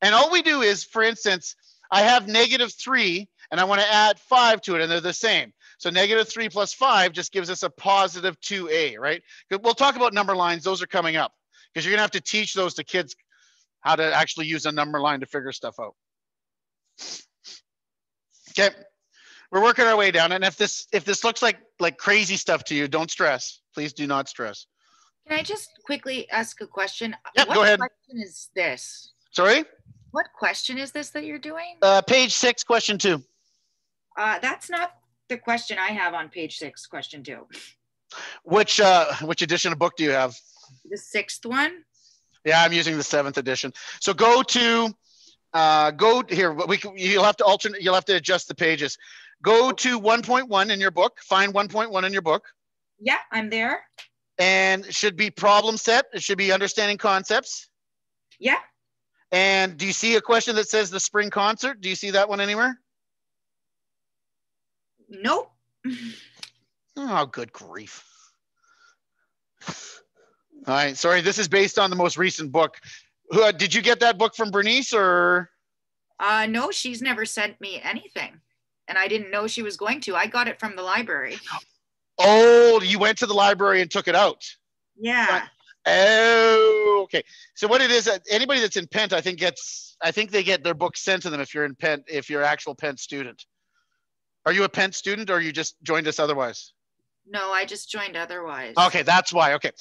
And all we do is, for instance, I have -3 and I want to add 5 to it and they're the same. So -3 plus 5 just gives us a positive 2A, right? We'll talk about number lines. Those are coming up because you're going to have to teach those to kids how to actually use a number line to figure stuff out. Okay, we're working our way down. And if this looks like crazy stuff to you, don't stress. Please do not stress. Can I just quickly ask a question? Yep, What go ahead. question is this? Sorry? What question is this that you're doing? Page 6, question 2. That's not the question I have on page 6, question 2. Which edition of book do you have? The 6th one? Yeah, I'm using the 7th edition. So go to here. You'll have to alternate. You'll have to adjust the pages. Go to 1.1 in your book. Find 1.1 in your book. Yeah, I'm there. And it should be problem set. It should be understanding concepts. Yeah. And do you see a question that says the spring concert? Do you see that one anywhere? Nope. Oh, good grief. All right, sorry, this is based on the most recent book. Did you get that book from Bernice or? No, she's never sent me anything. And I didn't know she was going to. I got it from the library. Oh, you went to the library and took it out? Yeah. Oh, okay. So what it is, anybody that's in Pent, I think they get their books sent to them if you're in Pent, if you're an actual Pent student. Are you a Pent student or you just joined us otherwise? No, I just joined otherwise. Okay, that's why. Okay.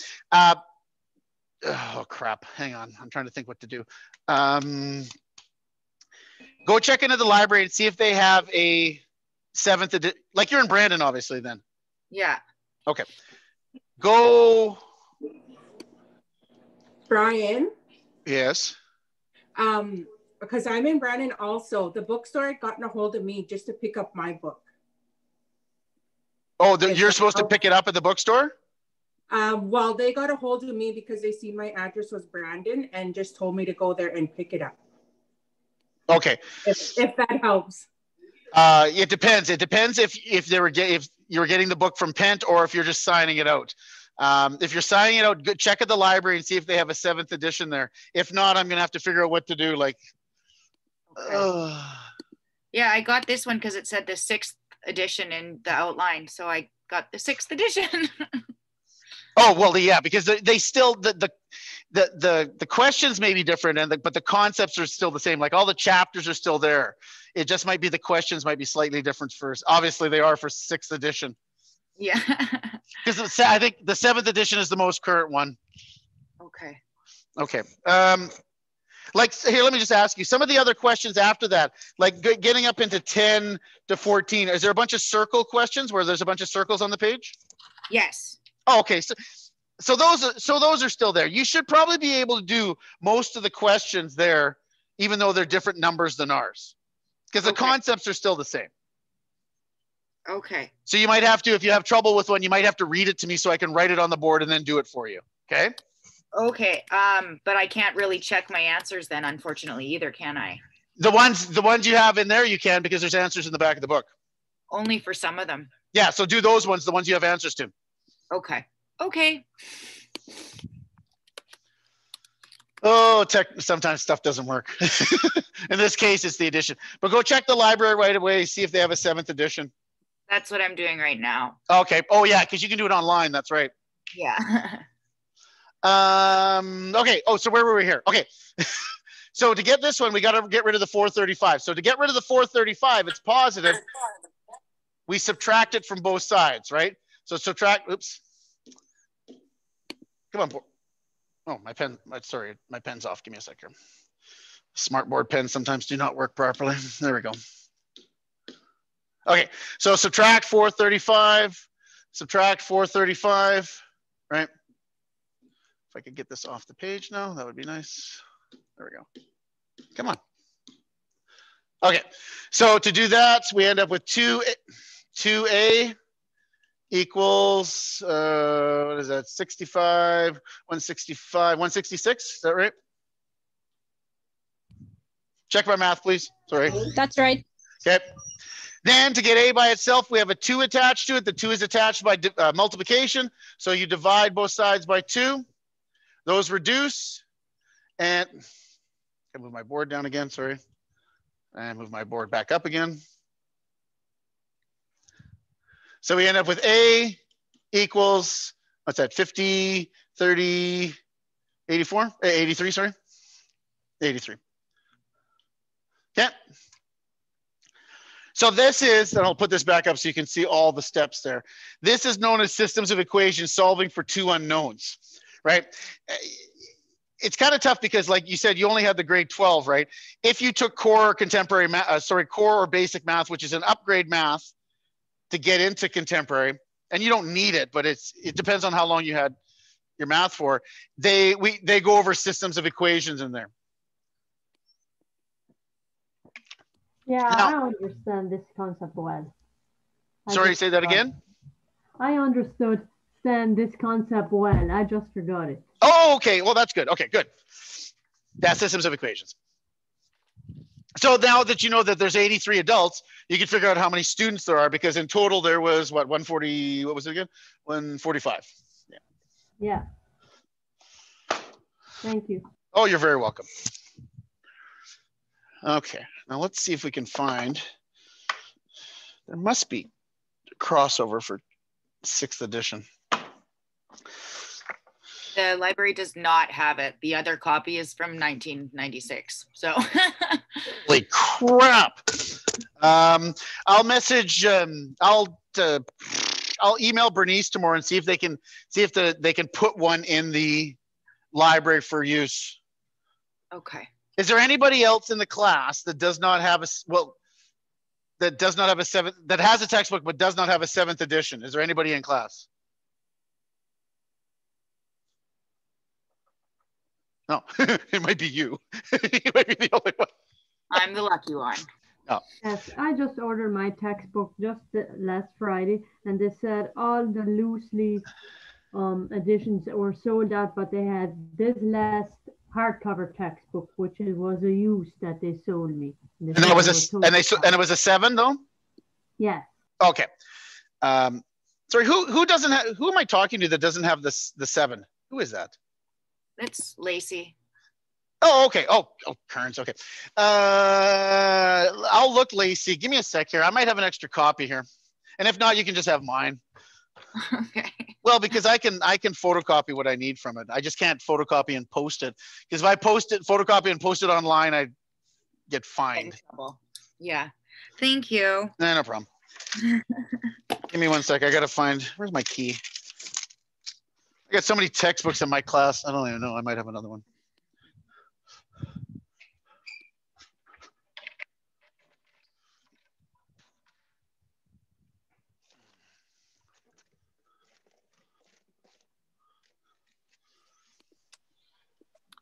Oh crap, hang on. I'm trying to think what to do. Go check into the library and see if they have a 7th edition. Like you're in Brandon, obviously then. Yeah. Okay. Go. Brian, Yes. because I'm in Brandon also, the bookstore had gotten a hold of me just to pick up my book. Oh, you're supposed to pick it up at the bookstore? Well, they got a hold of me because they see my address was Brandon and just told me to go there and pick it up. Okay. If that helps. It depends. It depends if you were getting the book from Pent or if you're just signing it out. If you're signing it out, go check at the library and see if they have a 7th edition there. If not, I'm gonna have to figure out what to do. Like, okay. Yeah, I got this one because it said the 6th edition in the outline, so I got the 6th edition. Oh well, yeah, because they still the questions may be different, but the concepts are still the same. Like all the chapters are still there. It just might be the questions might be slightly different first. Obviously, they are for 6th edition. Yeah. Because I think the 7th edition is the most current one. Okay. Okay. Like here, let me just ask you some of the other questions after that, like getting up into 10 to 14. Is there a bunch of circle questions where there's a bunch of circles on the page? Yes. Oh, okay. So those are still there. You should probably be able to do most of the questions there, even though they're different numbers than ours, because the concepts are still the same. Okay. So you might have to, if you have trouble with one, you might have to read it to me so I can write it on the board and then do it for you. Okay. Okay. But I can't really check my answers then, unfortunately, either, can I? The ones you have in there, you can, because there's answers in the back of the book. Only for some of them. Yeah. So do those ones, the ones you have answers to. Okay. Okay. Oh, sometimes stuff doesn't work. In this case, it's the edition. But go check the library right away, see if they have a 7th edition. That's what I'm doing right now. Okay. Oh, yeah, because you can do it online. That's right. Yeah. Okay. Oh, so where were we here? Okay. So to get this one, we got to get rid of the 435. So to get rid of the 435, it's positive. We subtract it from both sides, right? So subtract, oops. Come on. Oh, my pen, sorry, my pen's off. Give me a second. Smartboard pens sometimes do not work properly. There we go. Okay, so subtract 435, right? If I could get this off the page now, that would be nice. There we go. Come on. Okay, so to do that, we end up with 2A equals, what is that, 65, 165, 166, is that right? Check my math, please, sorry. That's right. Okay, Then to get a by itself, we have a 2 attached to it. The 2 is attached by multiplication. So you divide both sides by 2. Those reduce. And I move my board down again, sorry. And move my board back up again. So we end up with A equals, what's that, 50, 30, 84? 83, sorry. 83. Okay. So this is, and I'll put this back up so you can see all the steps there. This is known as systems of equations solving for 2 unknowns, right? It's kind of tough because, like you said, you only had the grade 12, right? If you took core or core or basic math, which is an upgrade math to get into contemporary, and you don't need it, but it depends on how long you had your math for. They go over systems of equations in there. Yeah, Now, I understand this concept well. Sorry, say that again? I understand this concept well. I just forgot it. Oh, okay. Well, that's good. Okay, good. That's systems of equations. So now that you know that there's 83 adults, you can figure out how many students there are, because in total there was what, 140, what was it again? 145. Yeah. Yeah. Thank you. Oh, you're very welcome. Okay, now let's see if we can find, there must be a crossover for 6th edition. The library does not have it. The other copy is from 1996. So Holy crap. I'll message, I'll email Bernice tomorrow and see if they can they can put one in the library for use. okay. Is there anybody else in the class that does not have that has a textbook but does not have a 7th edition? Is there anybody in class? No, it might be you. You might be the only one. I'm the lucky one. Oh. Yes, I just ordered my textbook just last Friday, and they said all the loose leaf editions were sold out, but they had this last hardcover textbook, which was a used that they sold me. And that was it was a 7 though? Yes. Okay. Sorry, who doesn't have, who am I talking to that doesn't have the 7? Who is that? It's Lacey. Oh, okay. Oh, Kearns. Okay. I'll look, Lacey. Give me a sec here. I might have an extra copy here. And if not, you can just have mine. Okay. Well, because I can photocopy what I need from it. I just can't photocopy and post it. Because if I photocopy and post it online, I get fined. Yeah. Thank you. No problem. Give me one sec. I got to find, where's my key? I got so many textbooks in my class. I don't even know. I might have another one.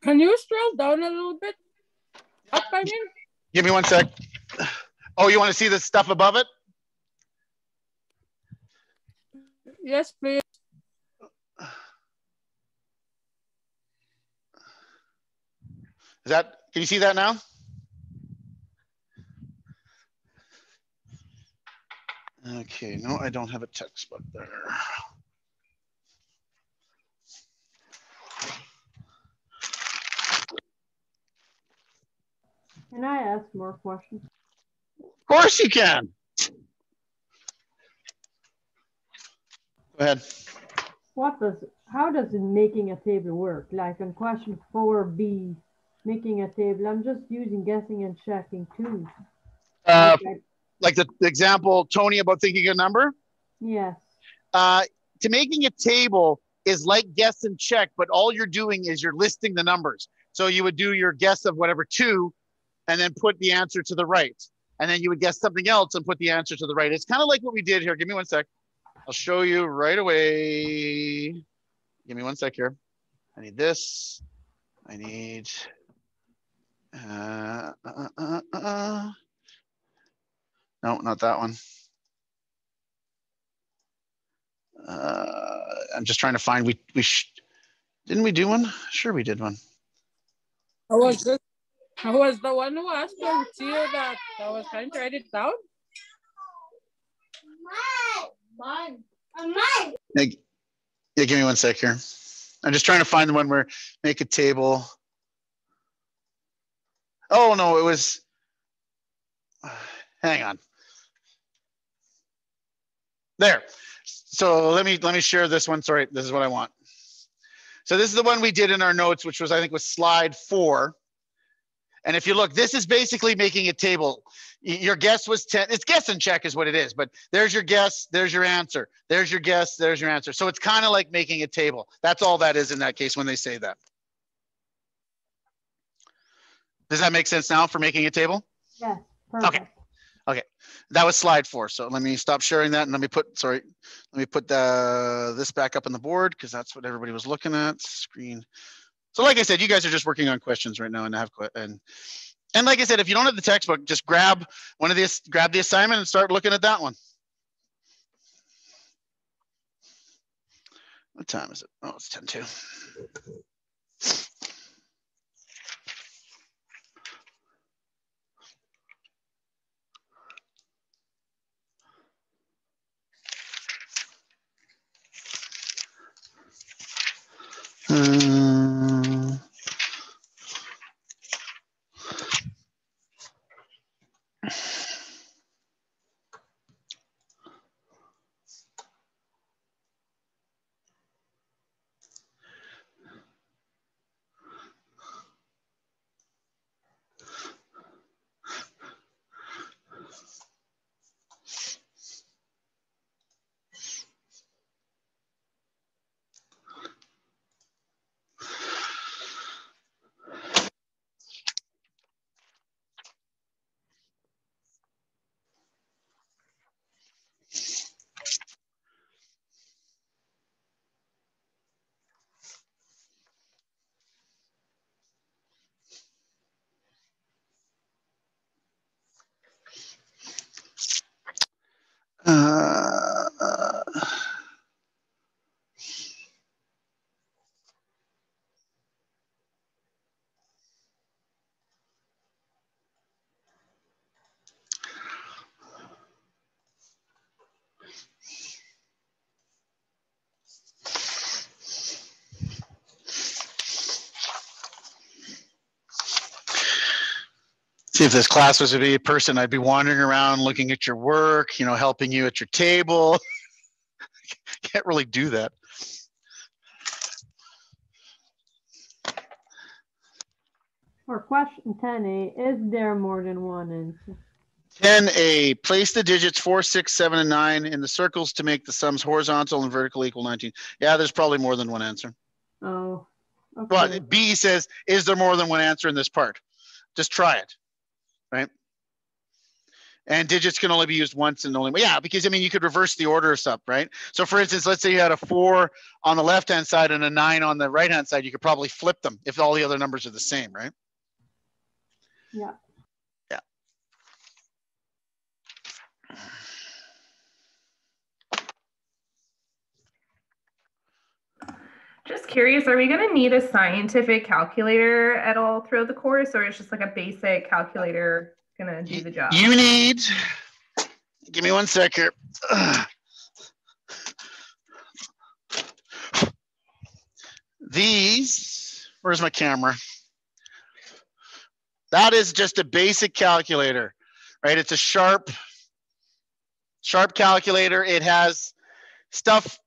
Can you scroll down a little bit? Up, I mean? Give me one sec. Oh, you want to see the stuff above it? Yes, please. Can you see that now? Okay, no, I don't have a textbook there. Can I ask more questions? Of course you can. Go ahead. How does making a table work? Like on question 4B, making a table, I'm just using guessing and checking too. Like the example, Tony, about thinking a number? Yes. To making a table is like guess and check, but all you're doing is you're listing the numbers. So you would do your guess of whatever 2 and then put the answer to the right. And then you would guess something else and put the answer to the right. It's kind of like what we did here. Give me one sec. I'll show you right away. Give me one sec here. I need this. I need, no, not that one. I'm just trying to find, didn't we do one? Sure we did one. I was the one who asked you that I was trying to write it down. Mine. Yeah, give me 1 sec here. I'm just trying to find the one where make a table. Oh no, it was. Hang on. There. So let me share this one. Sorry, this is what I want. So this is the one we did in our notes, which was, I think, was slide 4. And if you look, this is basically making a table. Your guess was 10. It's guess and check is what it is. But there's your guess. There's your answer. There's your guess. There's your answer. So it's kind of like making a table. That's all that is in that case when they say that. Does that make sense now for making a table? Yes, perfect. Okay. Okay. That was slide 4. So let me stop sharing that and let me put, this back up on the board because that's what everybody was looking at. Screen. So like I said, you guys are just working on questions right now and and like I said, if you don't have the textbook, just grab grab the assignment and start looking at that one. What time is it? Oh, it's 10:02. See, if this class was to be a person, I'd be wandering around looking at your work, helping you at your table. Can't really do that. For question 10A, is there more than one answer? 10A, place the digits 4, 6, 7, and 9 in the circles to make the sums horizontal and vertical equal 19. Yeah, there's probably more than one answer. Oh, okay. But B says, is there more than one answer in this part? Just try it, right? And digits can only be used once and only, yeah, because you could reverse the order of stuff, right? So for instance, let's say you had a 4 on the left-hand side and a 9 on the right-hand side, you could probably flip them if all the other numbers are the same, right? Yeah. Yeah. Just curious, are we going to need a scientific calculator at all throughout the course, or is just like a basic calculator going to do the job? You need, give me 1 sec here. These, where's my camera? That is just a basic calculator, right? It's a sharp calculator. It has stuff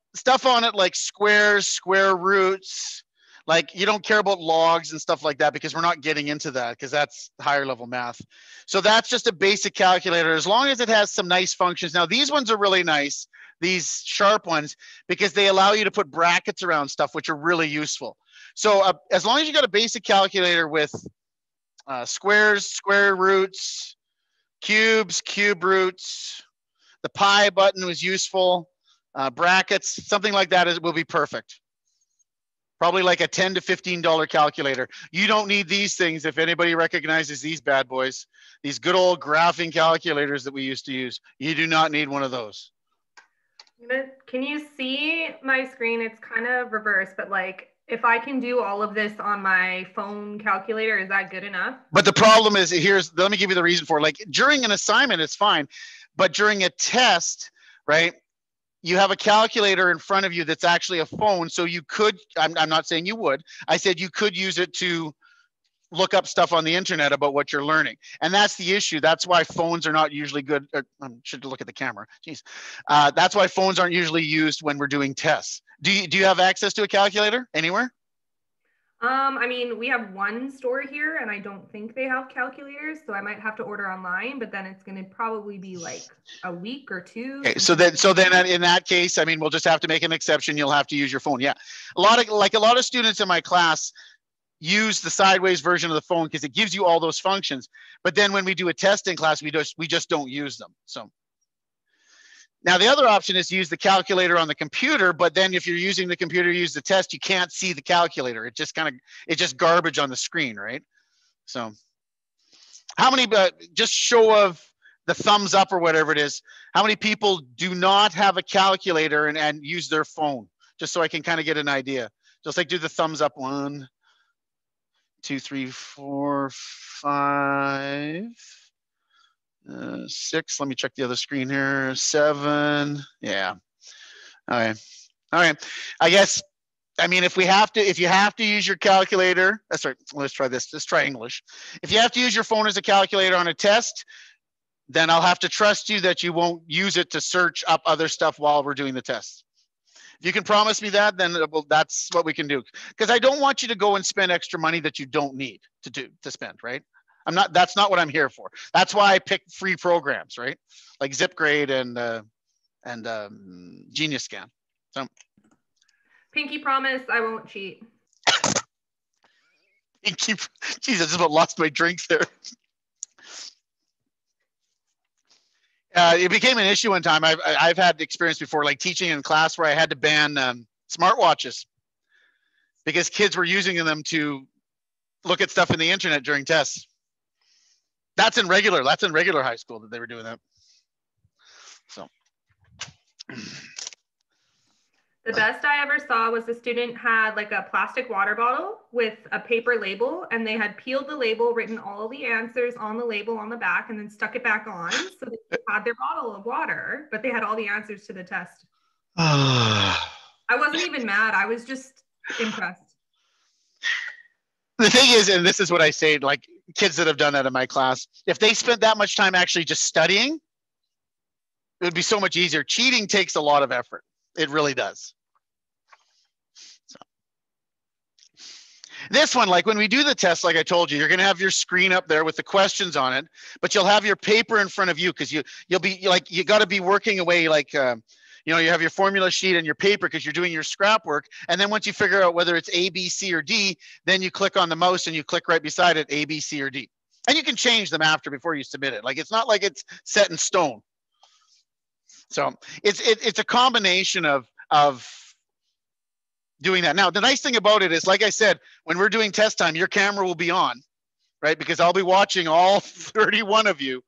on it like squares, square roots. Like you don't care about logs and stuff like that because we're not getting into that because that's higher level math. So that's just a basic calculator as long as it has some nice functions. Now these ones are really nice, these sharp ones, because they allow you to put brackets around stuff, which are really useful. So as long as you got a basic calculator with squares, square roots, cubes, cube roots, the pi button was useful, brackets, something like that will be perfect. Probably like a $10 to $15 calculator. You don't need these things if anybody recognizes these bad boys, these good old graphing calculators that we used to use. You do not need one of those. Can you see my screen? It's kind of reversed, but like if I can do all of this on my phone calculator, is that good enough? But the problem is, let me give you the reason for it. Like during an assignment, it's fine. But during a test, right? you have a calculator in front of you that's actually a phone. So you could, I'm not saying you would, I said you could use it to look up stuff on the internet about what you're learning. And that's the issue. That's why phones are not usually good. Should look at the camera. Jeez. That's why phones aren't usually used when we're doing tests. Do you have access to a calculator anywhere? I mean, we have one store here and I don't think they have calculators, so I might have to order online, but then it's going to probably be like a week or two. Okay, so then in that case, I mean, we'll just have to make an exception. You'll have to use your phone. Yeah. A lot of students in my class use the sideways version of the phone because it gives you all those functions. But then when we do a testing class, we just don't use them. So now the other option is to use the calculator on the computer, but then if you're using the computer to use the test, you can't see the calculator. It's just garbage on the screen, right? So how many, just show of the thumbs up or whatever it is, how many people do not have a calculator and use their phone? Just so I can kind of get an idea. Just like do the thumbs up. 1, 2, 3, 4, 5. 6. Let me check the other screen here. 7. Yeah. All right. I guess, I mean, if you have to use your calculator, that's right. Let's try this. Let's try English. If you have to use your phone as a calculator on a test, then I'll have to trust you that you won't use it to search up other stuff while we're doing the test. If you can promise me that, then that's what we can do. Because I don't want you to go and spend extra money that you don't need to spend, right? That's not what I'm here for. That's why I pick free programs, right? Like ZipGrade and Genius Scan. So Pinky promise I won't cheat. Pinky, Jesus, I just about lost my drink there. It became an issue one time. I've had experience before, like teaching in class where I had to ban smartwatches because kids were using them to look at stuff in the internet during tests. That's in regular high school that they were doing that. So. The best I ever saw was a student had like a plastic water bottle with a paper label, and they had peeled the label, written all the answers on the label on the back, and then stuck it back on. So they had their bottle of water, but they had all the answers to the test. I wasn't even mad. I was just impressed. The thing is, and this is what I say, like kids that have done that in my class, if they spent that much time actually just studying, it would be so much easier. Cheating takes a lot of effort. It really does. So. This one, like when we do the test, like I told you, you're going to have your screen up there with the questions on it, but you'll have your paper in front of you because you'll be like, you got to be working away like, you have your formula sheet and your paper because you're doing your scrap work. And then once you figure out whether it's A, B, C, or D, then you click on the mouse and you click right beside it, A, B, C, or D. And you can change them before you submit it. Like, it's not like it's set in stone. So it's a combination of doing that. Now, the nice thing about it is, like I said, when we're doing test time, your camera will be on, right? Because I'll be watching all 31 of you,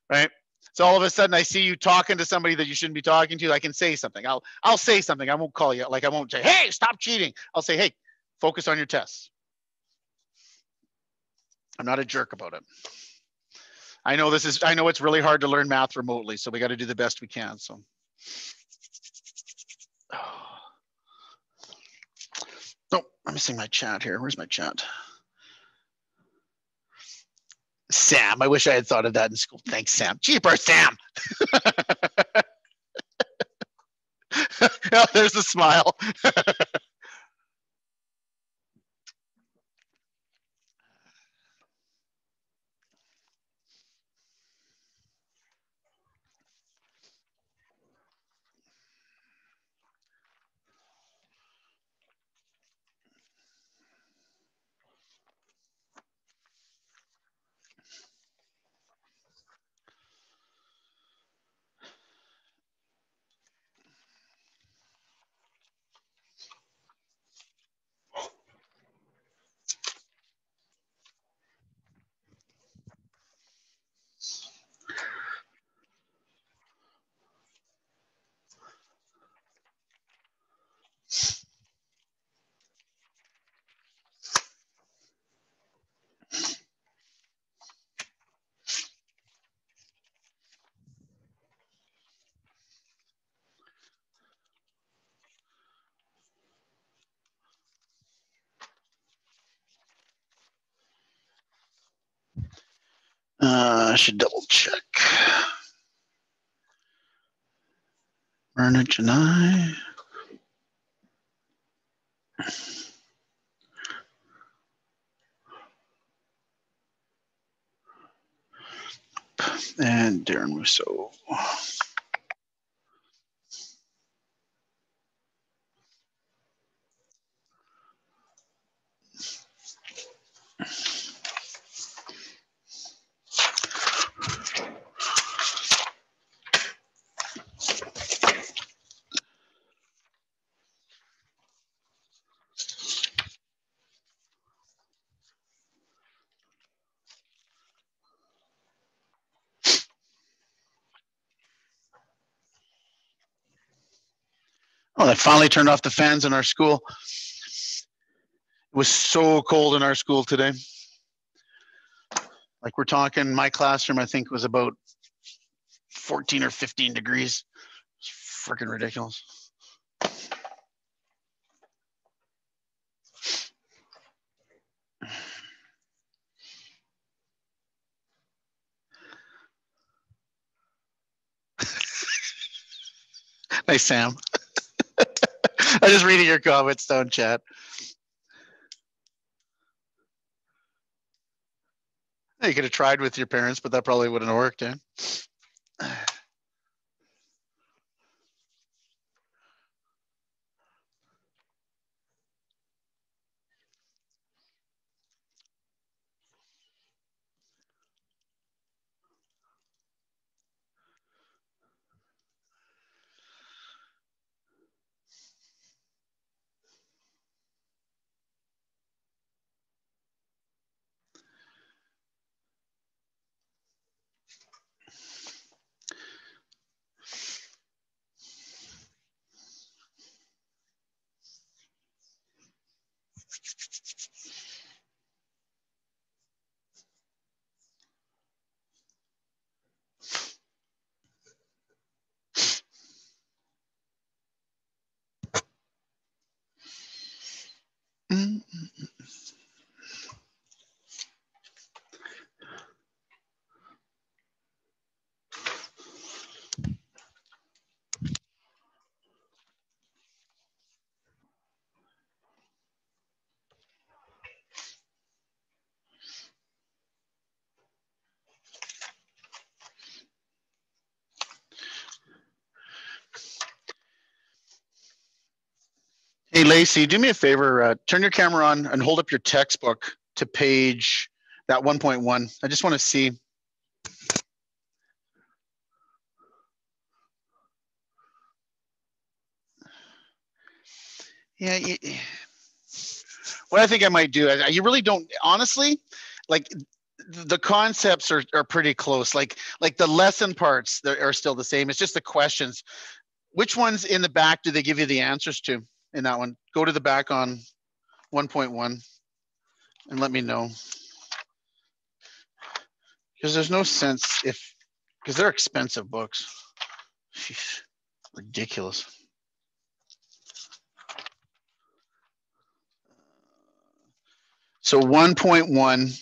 right? So all of a sudden I see you talking to somebody that you shouldn't be talking to. I can say something. I'll say something. I won't call you. Like, I won't say, hey, stop cheating. I'll say, hey, focus on your tests. I'm not a jerk about it. I know it's really hard to learn math remotely, so we got to do the best we can. So. Oh, I'm missing my chat here. Where's my chat? Sam, I wish I had thought of that in school. Thanks, Sam. Cheaper, Sam. Oh, there's a smile. I should double check. Myrna Janai. And Darren Rousseau. Oh, they finally turned off the fans in our school. It was so cold in our school today. Like we're talking, my classroom, I think, was about 14 or 15 degrees. It's freaking ridiculous. Nice, Sam. I'm just reading your comments down, chat. You could have tried with your parents, but that probably wouldn't have worked, eh? Hey, Lacey, do me a favor. Turn your camera on and hold up your textbook to page that 1.1. I just want to see. Yeah. What I think I might do, you really don't, honestly, like the concepts are pretty close. Like the lesson parts are still the same. It's just the questions. Which ones in the back do they give you the answers to in that one? Go to the back on 1.1 and let me know. Because there's no sense because they're expensive books. Jeez, ridiculous. So 1.1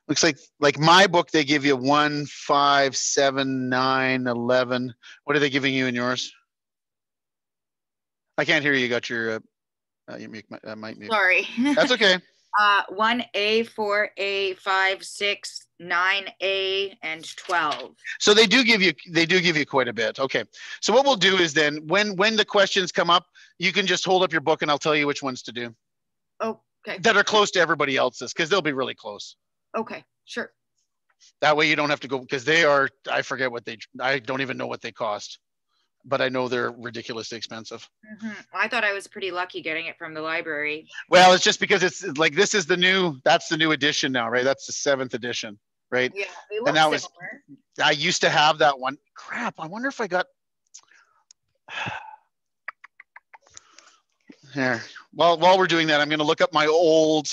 looks like my book, they give you 1, 5, 7, 9, 11. What are they giving you in yours? I can't hear you. You got your mic mute. Sorry. That's okay. 1A, 4A, 5, 6, 9A, and 12. So they do give you quite a bit. Okay. So what we'll do is then when the questions come up, you can just hold up your book and I'll tell you which ones to do. Okay. That are close to everybody else's, because they'll be really close. Okay, sure. That way you don't have to go, because they are, I forget what I don't even know what they cost, but I know they're ridiculously expensive. Mm-hmm. I thought I was pretty lucky getting it from the library. Well, it's just because it's like, that's the new edition now, right? That's the 7th edition, right? Yeah, they look similar. I used to have that one. Crap, I wonder if I got, here. Well, while we're doing that, I'm going to look up my old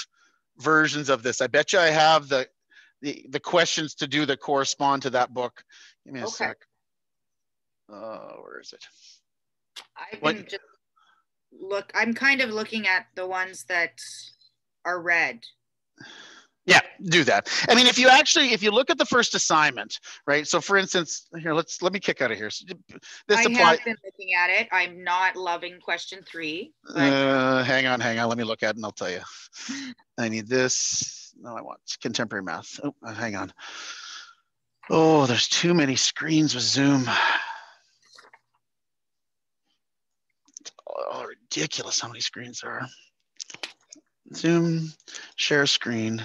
versions of this. I bet you I have the questions to do that correspond to that book. Give me a sec. Where is it? I'm kind of looking at the ones that are red. Yeah, do that. I mean, if you look at the first assignment, right? So for instance, here, let me kick out of here. I have been looking at it. I'm not loving question 3. Hang on. Let me look at it and I'll tell you. I need this. No, I want contemporary math. Oh, hang on. Oh, there's too many screens with Zoom. Oh, ridiculous how many screens there are. Zoom, share screen.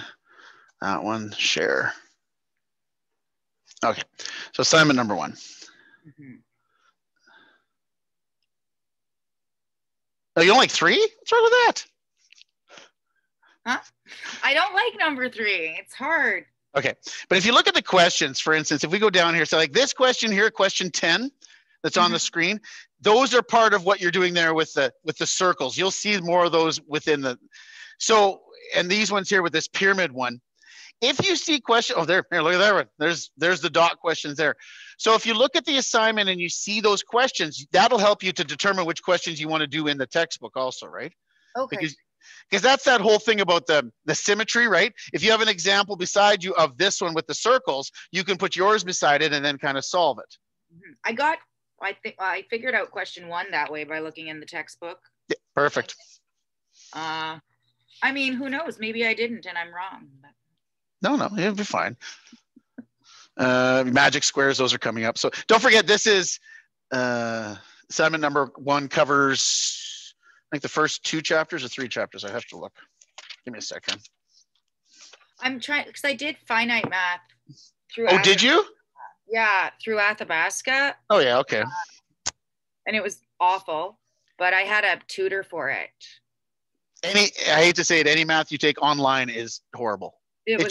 That one, share. Okay, so assignment number 1. Mm-hmm. Oh, you don't like 3? What's wrong with that? Huh? I don't like number 3. It's hard. Okay, but if you look at the questions, for instance, if we go down here, so like this question here, question 10, that's on the screen, those are part of what you're doing there with the circles. You'll see more of those within the, so, and these ones here with this pyramid one, if you see question, oh, there, here, look at that one. There's the dot questions there. So if you look at the assignment and you see those questions, that'll help you to determine which questions you want to do in the textbook also, right? Okay. Because that's that whole thing about the symmetry, right? If you have an example beside you of this one with the circles, you can put yours beside it and then kind of solve it. I figured out question 1 that way by looking in the textbook. Yeah, perfect. I mean, who knows? Maybe I didn't and I'm wrong. But... No, it'll be fine. Magic squares, those are coming up. So don't forget, this is assignment number 1 covers, I think the first 2 chapters or 3 chapters. I have to look. Give me a second. I'm trying, because I did finite math through. Oh, did you? Yeah, through Athabasca. Oh, yeah, okay. And it was awful, but I had a tutor for it. I hate to say it, any math you take online is horrible. It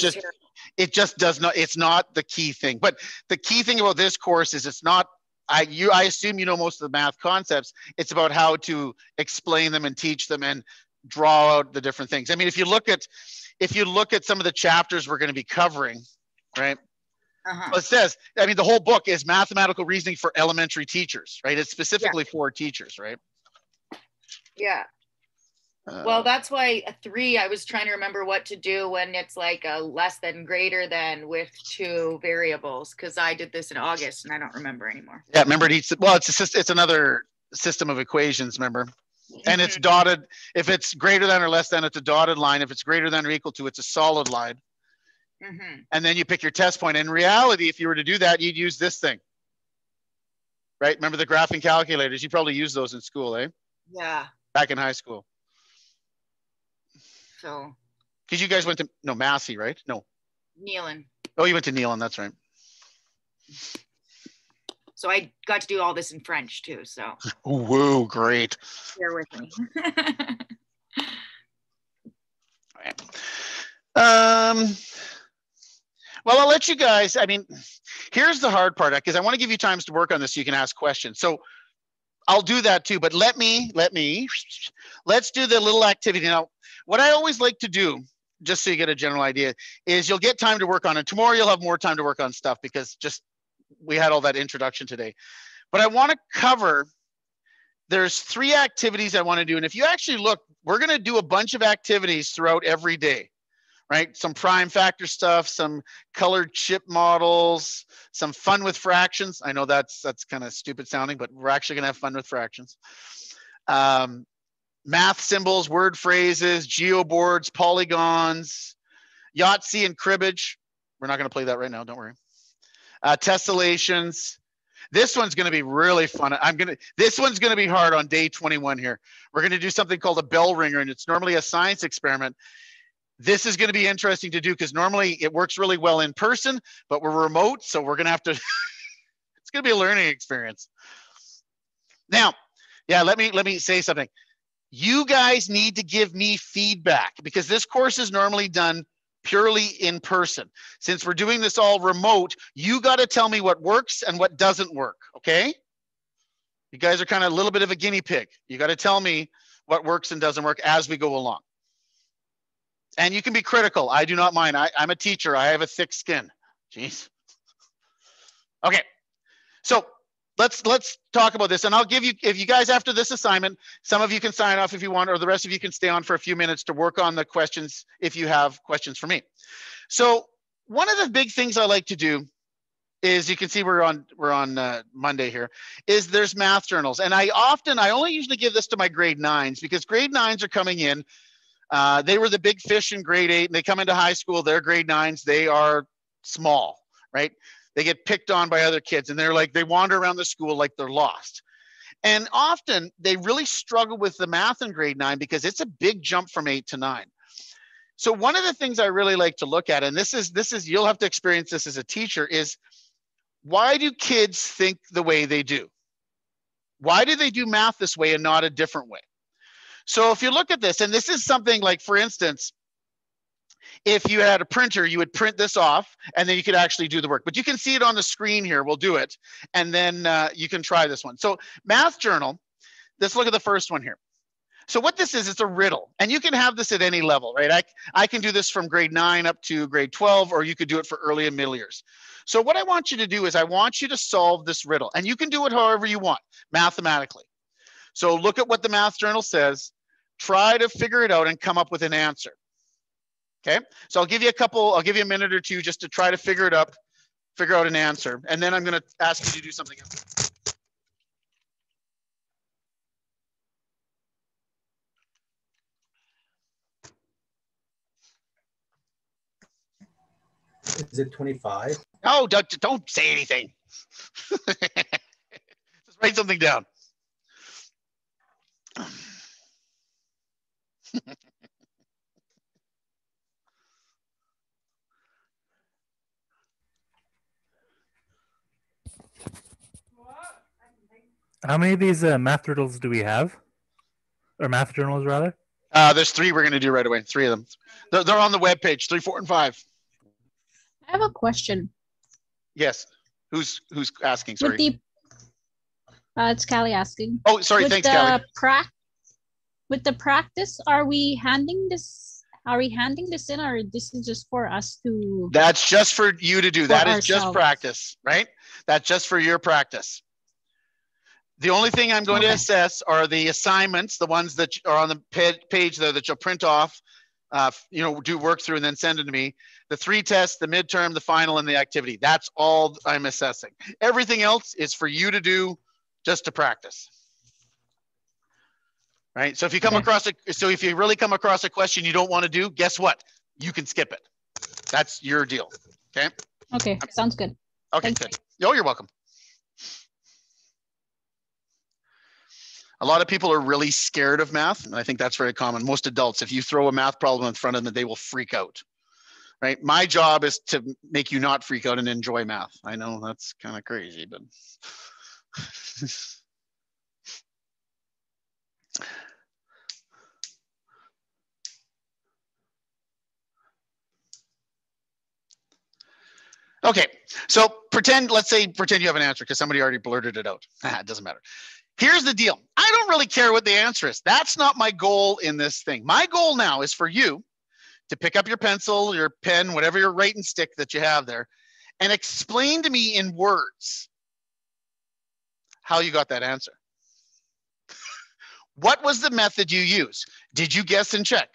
just does not, it's not the key thing. But the key thing about this course is it's not, I assume you know most of the math concepts. It's about how to explain them and teach them and draw out the different things. I mean, if you look at some of the chapters we're going to be covering, right? Well, it says, I mean, the whole book is mathematical reasoning for elementary teachers, right? It's specifically for teachers, right? Yeah. Well, that's why 3, I was trying to remember what to do when it's like a less than greater than with 2 variables, because I did this in August and I don't remember anymore. Yeah, remember it's another system of equations, remember? And it's dotted. If it's greater than or less than, it's a dotted line. If it's greater than or equal to, it's a solid line. And then you pick your test point. In reality, if you were to do that, you'd use this thing. Right? Remember the graphing calculators? You probably used those in school, eh? Yeah. Back in high school. So. Because you guys went to, Massey, right? No. Neelan. Oh, you went to Neelan, that's right. So I got to do all this in French too, so. Whoa, great. Bear with me. Well, I'll let you guys, I mean, here's the hard part, because I want to give you times to work on this so you can ask questions. So I'll do that too, but let's do the little activity. Now, what I always like to do, just so you get a general idea, is you'll get time to work on it. Tomorrow you'll have more time to work on stuff because we had all that introduction today. But I want to cover, there's 3 activities I want to do. And if you actually look, we're going to do a bunch of activities throughout every day, right? Some prime factor stuff, some colored chip models, some fun with fractions. I know that's kind of stupid sounding, but we're actually going to have fun with fractions. Math symbols, word phrases, geoboards, polygons, Yahtzee and cribbage. We're not going to play that right now, don't worry. Tessellations. This one's going to be really fun. This one's going to be hard on day 21 here. We're going to do something called a bell ringer, and it's normally a science experiment. This is going to be interesting to do because normally it works really well in person, but we're remote, so we're going to have to, it's going to be a learning experience. Now, yeah, let me say something. You guys need to give me feedback because this course is normally done purely in person. Since we're doing this all remote, you got to tell me what works and what doesn't work, okay? You guys are kind of a little bit of a guinea pig. You got to tell me what works and doesn't work as we go along. And you can be critical. I do not mind. I'm a teacher. I have a thick skin. Jeez. Okay. So let's talk about this, and I'll give you, if you guys, after this assignment, some of you can sign off if you want, or the rest of you can stay on for a few minutes to work on the questions if you have questions for me. So one of the big things I like to do is, you can see we're on Monday here, is there's math journals. And I only usually give this to my grade 9s, because grade 9s are coming in. They were the big fish in grade 8, and they come into high school, they're grade 9s, they are small, right? They get picked on by other kids, and they're like, they wander around the school like they're lost. And often they really struggle with the math in grade 9 because it's a big jump from 8 to 9. So one of the things I really like to look at, and this is, you'll have to experience this as a teacher, is why do kids think the way they do? Why do they do math this way and not a different way? So if you look at this, and this is something like, for instance, if you had a printer, you would print this off and then you could actually do the work. But you can see it on the screen here. We'll do it. And then you can try this one. So math journal, let's look at the first one here. So what this is, it's a riddle. And you can have this at any level, right? I can do this from grade 9 up to grade 12, or you could do it for early and middle years. So what I want you to do is I want you to solve this riddle. And you can do it however you want, mathematically. So look at what the math journal says. Try to figure it out and come up with an answer. Okay, so I'll give you a minute or two just to try to figure out an answer. And then I'm going to ask you to do something else. Is it 25? Oh, don't say anything. Just write something down. How many of these math riddles do we have? Or math journals, rather? There's 3 we're going to do right away. 3 of them. They're on the webpage, 3, 4, and 5. I have a question. Yes. Who's asking? Sorry. It's Callie asking. Oh, sorry. Thanks, Callie. With the practice, are we handing this in, or this is just for us to? That's just for you to do. That is ourselves. Just practice, right? That's just for your practice. The only thing I'm going to assess are the assignments, the ones that are on the page there that you'll print off, do work through and then send it to me. The 3 tests, the midterm, the final, and the activity. That's all I'm assessing. Everything else is for you to do, just to practice. Right? So if you if you really come across a question you don't want to do, guess what? You can skip it. That's your deal. Okay? Okay, sounds good. Okay, good. Oh, you're welcome. A lot of people are really scared of math, and I think that's very common. Most adults, if you throw a math problem in front of them, they will freak out, right? My job is to make you not freak out and enjoy math. I know that's kind of crazy, but. Okay, so pretend you have an answer because somebody already blurted it out. It doesn't matter. Here's the deal. I don't really care what the answer is. That's not my goal in this thing. My goal now is for you to pick up your pencil, your pen, whatever your writing stick that you have there, and explain to me in words how you got that answer. What was the method you used? Did you guess and check?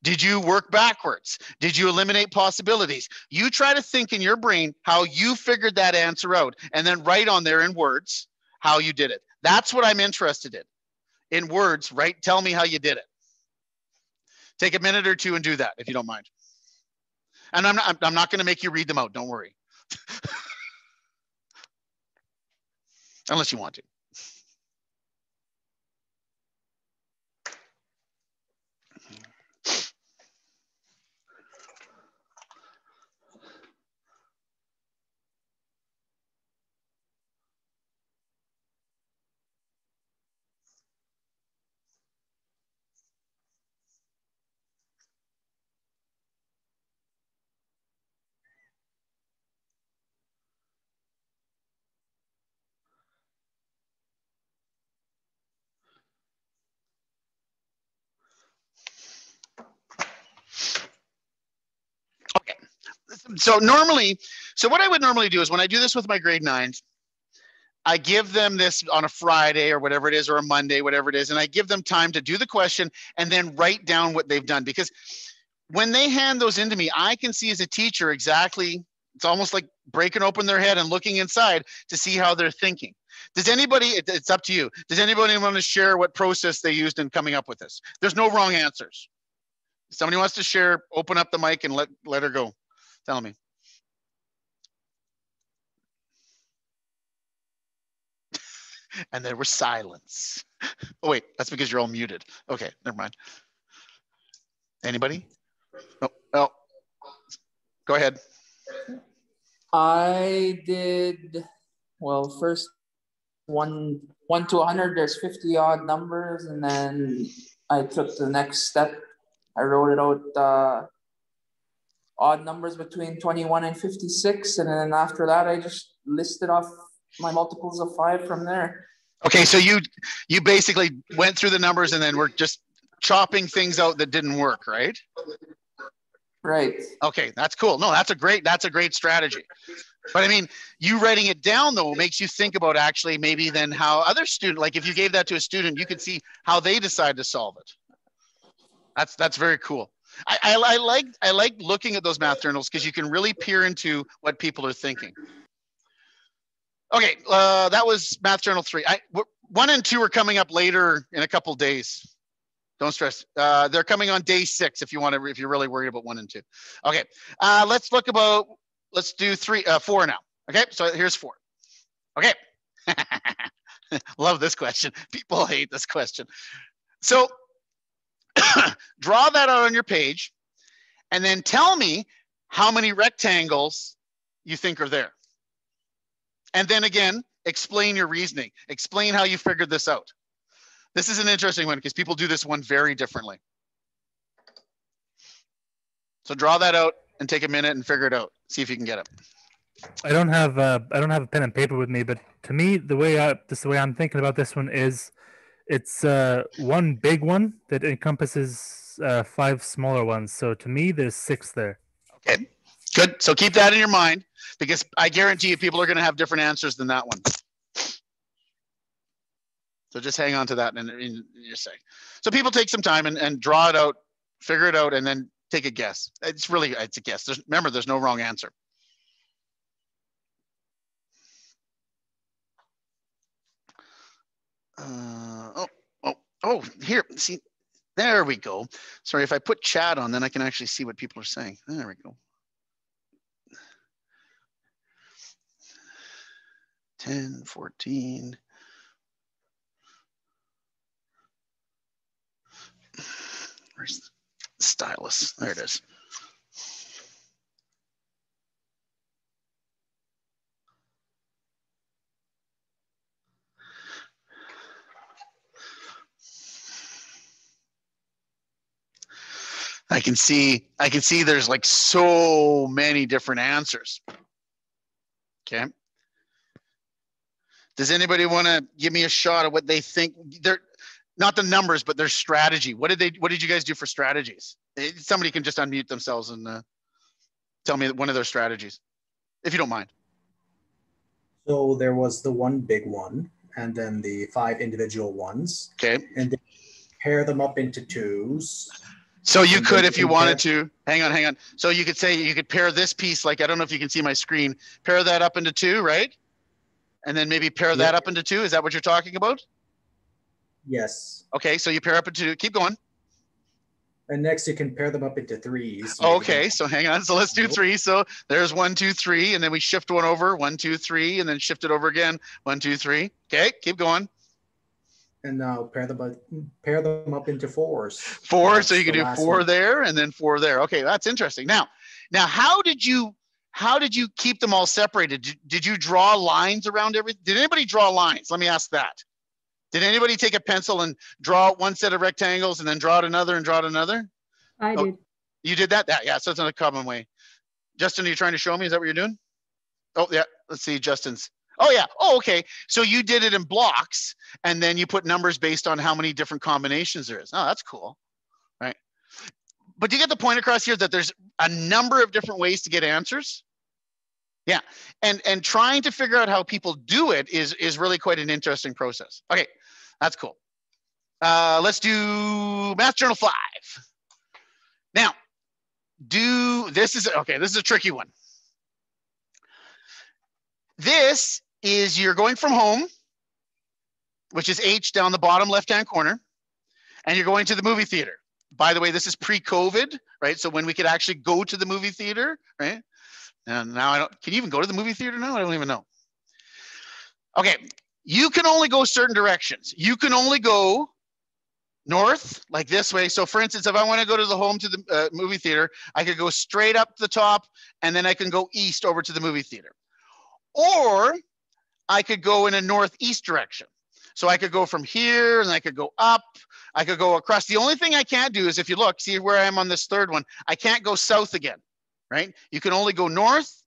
Did you work backwards? Did you eliminate possibilities? You try to think in your brain how you figured that answer out, and then write on there in words how you did it. That's what I'm interested in. In words, right? Tell me how you did it. Take a minute or two and do that if you don't mind. And I'm not going to make you read them out. Don't worry. Unless you want to. So what I would normally do is when I do this with my grade 9s, I give them this on a Friday or whatever it is, or a Monday, whatever it is, and I give them time to do the question and then write down what they've done. Because when they hand those into me, I can see as a teacher exactly, it's almost like breaking open their head and looking inside to see how they're thinking. Does anybody, it's up to you. Does anybody want to share what process they used in coming up with this? There's no wrong answers. If somebody wants to share, open up the mic and let her go. Tell me. And there was silence. Oh, wait, that's because you're all muted. Okay, never mind. Anybody? Oh, go ahead. I did, well, first one to 100, there's 50 odd numbers. And then I took the next step. I wrote it out, odd numbers between 21 and 56. And then after that, I just listed off my multiples of 5 from there. Okay, so you basically went through the numbers and then we're just chopping things out that didn't work, right? Right. Okay, that's cool. No, that's a great strategy. But I mean, you writing it down though makes you think about actually maybe then how other student, like if you gave that to a student, you could see how they decide to solve it. That's very cool. I like looking at those math journals because you can really peer into what people are thinking. Okay, that was Math Journal 3. 1 and 2 are coming up later in a couple days. Don't stress. They're coming on day 6 if you're really worried about 1 and 2. Okay, let's do 4 now. Okay, so here's 4. Okay, love this question. People hate this question. So draw that out on your page and then tell me how many rectangles you think are there. And then again, explain your reasoning. Explain how you figured this out. This is an interesting one because people do this one very differently. So draw that out and take a minute and figure it out. See if you can get it. I don't have a pen and paper with me, but to me, the way I'm thinking about this one is, it's one big one that encompasses 5 smaller ones. So to me, there's 6 there. Okay, good. So keep that in your mind because I guarantee you people are going to have different answers than that one. So just hang on to that in your say. So people take some time and draw it out, figure it out, and then take a guess. It's a guess. Remember, there's no wrong answer. Here, see, there we go. Sorry, if I put chat on, then I can actually see what people are saying. There we go. 10, 14. Where's the stylus? There it is. I can see there's like so many different answers. Okay. Does anybody want to give me a shot at what they think? They're not the numbers, but their strategy. What did you guys do for strategies? Somebody can just unmute themselves and tell me one of their strategies, if you don't mind. So there was the one big one and then the 5 individual ones. Okay. And then pair them up into 2s. So you could, if you wanted to, hang on. So you could say, you could pair this piece, like, I don't know if you can see my screen, pair that up into 2, right? And then maybe pair that up into 2. Is that what you're talking about? Yes. Okay, so you pair up into 2, keep going. And next you can pair them up into 3s. Okay, so hang on. So let's do 3. So there's 1, 2, 3, and then we shift one over, 1, 2, 3, and then shift it over again, 1, 2, 3. Okay, keep going. And now pair them up into 4s. 4, so you can do 4 there and then 4 there. Okay, that's interesting. Now how did you keep them all separated? Did you draw lines around everything? Did anybody draw lines? Let me ask that. Did anybody take a pencil and draw one set of rectangles and then draw it another and draw it another? I did. You did that? Yeah, so it's in a common way. Justin, are you trying to show me? Is that what you're doing? Oh, yeah. Let's see, Justin's. Oh, yeah. Oh, okay. So you did it in blocks and then you put numbers based on how many different combinations there is. Oh, that's cool. Right. But do you get the point across here that there's a number of different ways to get answers? Yeah, and trying to figure out how people do it is really quite an interesting process. Okay, that's cool. Let's do Math Journal 5. Now, this is a tricky one. This is you're going from home, which is H down the bottom left-hand corner, and you're going to the movie theater. By the way, this is pre-COVID, right? So when we could actually go to the movie theater, right? And now I don't, can you even go to the movie theater now? I don't even know. Okay, you can only go certain directions. You can only go north, like this way. So for instance, if I want to go to the movie theater, I could go straight up the top and then I can go east over to the movie theater. Or I could go in a northeast direction. So I could go from here and I could go up. I could go across. The only thing I can't do is if you look, see where I am on this third one, I can't go south again, right? You can only go north,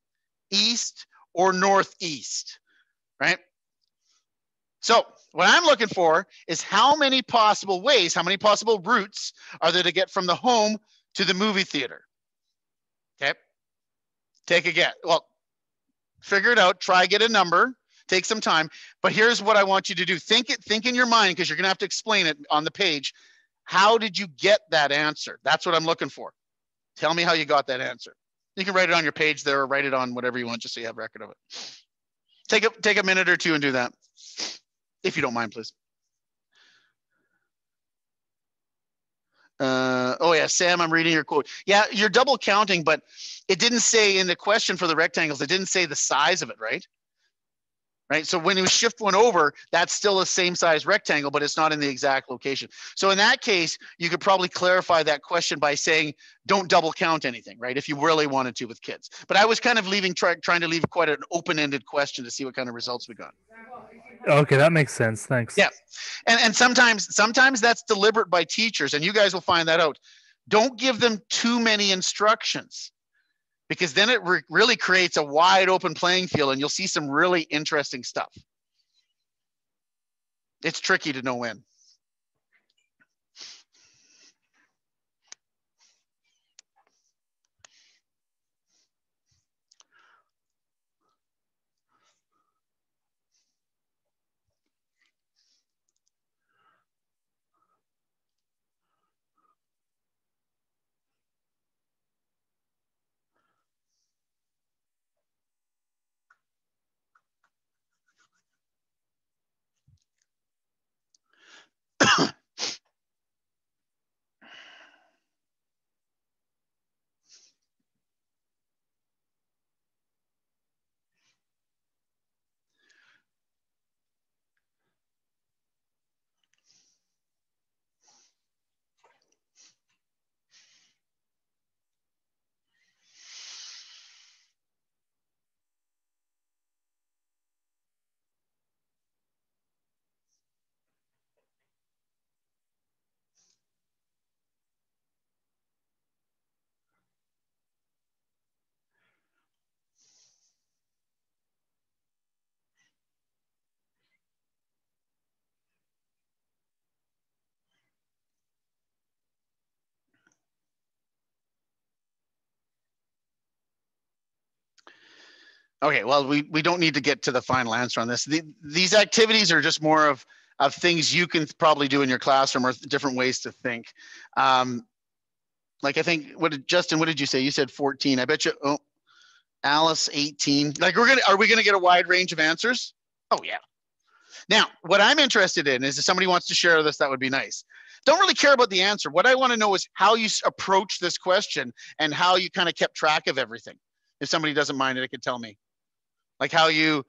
east, or northeast, right? So what I'm looking for is how many possible ways, how many possible routes are there to get from the home to the movie theater? Okay, take a guess. Well, figure it out, try get a number, take some time. But here's what I want you to do. Think in your mind, because you're gonna have to explain it on the page. How did you get that answer? That's what I'm looking for. Tell me how you got that answer. You can write it on your page there or write it on whatever you want, just so you have record of it. Take a minute or two and do that. If you don't mind, please. Oh yeah, Sam, I'm reading your quote. Yeah, you're double counting, but it didn't say in the question for the rectangles, it didn't say the size of it, right? Right, so when you shift one over, that's still the same size rectangle, but it's not in the exact location. So in that case, you could probably clarify that question by saying, don't double count anything, right? If you really wanted to with kids. But I was kind of trying to leave quite an open-ended question to see what kind of results we got. Okay, that makes sense. Thanks. Yeah, and sometimes that's deliberate by teachers, and you guys will find that out. Don't give them too many instructions, because then it really creates a wide open playing field and you'll see some really interesting stuff. It's tricky to know when. Okay, well, we don't need to get to the final answer on this. These activities are just more of things you can probably do in your classroom or different ways to think. Like I think, Justin, what did you say? You said 14. I bet you, Alice, 18. Like are we gonna get a wide range of answers? Oh yeah. Now, what I'm interested in is if somebody wants to share this, that would be nice. Don't really care about the answer. What I want to know is how you approach this question and how you kind of kept track of everything. If somebody doesn't mind it, it could tell me. Like how you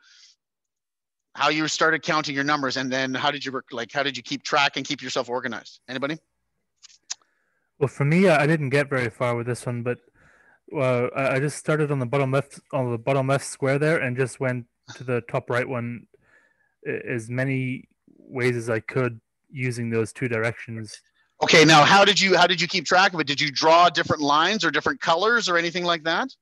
started counting your numbers, and then how did you keep track and keep yourself organized? Anybody? Well, for me, I didn't get very far with this one, but I just started on the bottom left square there, and just went to the top right one as many ways as I could using those two directions. Okay, now how did you keep track of it? Did you draw different lines or different colors or anything like that?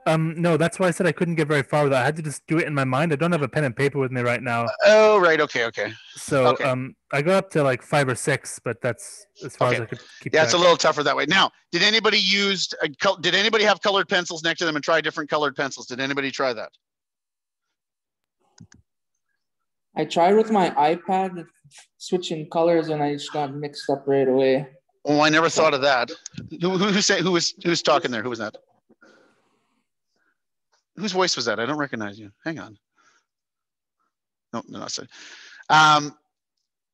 No, that's why I said I couldn't get very far with that. I had to just do it in my mind. I don't have a pen and paper with me right now. Oh, right. Okay. So Okay. I got up to like 5 or 6, but that's as far as I could keep Yeah, track. it's a little tougher that way. Now, did anybody have colored pencils next to them and try different colored pencils? Did anybody try that? I tried with my iPad switching colors and I just got mixed up right away. Oh, I never thought of that. Who's talking there? Who was that? Whose voice was that? I don't recognize you. Hang on. No, not so.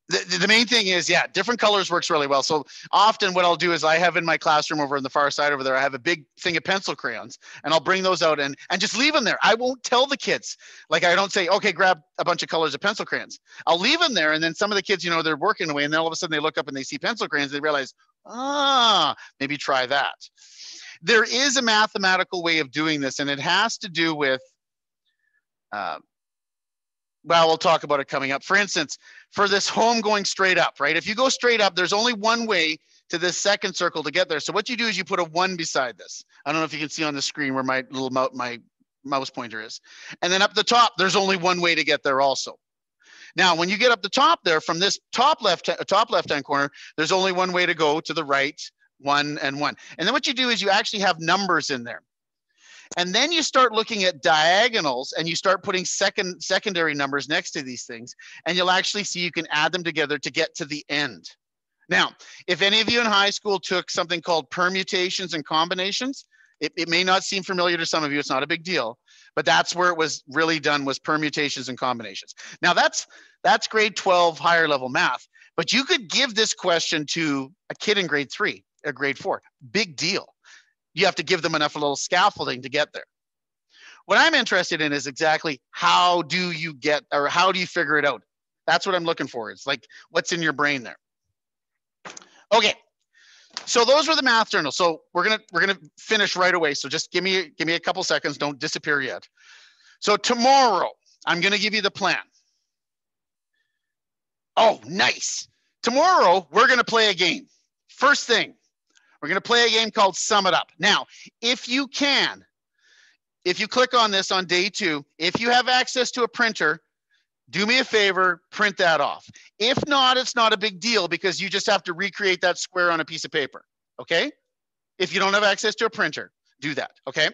The main thing is, yeah, different colors works really well. So often what I'll do is I have in my classroom over on the far side over there, I have a big thing of pencil crayons, and I'll bring those out and just leave them there. I won't tell the kids. Like, I don't say, okay, grab a bunch of colors of pencil crayons. I'll leave them there. And then some of the kids, they're working away, and then all of a sudden they look up and they see pencil crayons. They realize, maybe try that. There is a mathematical way of doing this, and it has to do with, well, we'll talk about it coming up. For instance, for this home going straight up, right? If you go straight up, there's only one way to this second circle to get there. So what you do is you put a 1 beside this. I don't know if you can see on the screen where my little my mouse pointer is. And then up the top, there's only one way to get there also. Now, when you get up the top there, from this top left-hand corner, there's only one way to go, to the right, 1 and 1. And then what you do is you actually have numbers in there. And then you start looking at diagonals, and you start putting secondary numbers next to these things, and you'll actually see you can add them together to get to the end. Now, if any of you in high school took something called permutations and combinations, it may not seem familiar to some of you. It's not a big deal, but that's where it was really done, was permutations and combinations. Now that's grade 12 higher level math, but you could give this question to a kid in grade 3 or grade 4. Big deal. You have to give them enough a little scaffolding to get there. What I'm interested in is exactly how do you figure it out? That's what I'm looking for. It's like, what's in your brain there? Okay, so those were the math journals. So we're gonna finish right away. So just give me a couple seconds. Don't disappear yet. So tomorrow I'm gonna give you the plan. Oh, nice. Tomorrow we're gonna play a game. First thing. We're going to play a game called Sum It Up. Now, if you click on this on day 2, if you have access to a printer, do me a favor, print that off. If not, it's not a big deal, because you just have to recreate that square on a piece of paper, okay? If you don't have access to a printer, do that, okay?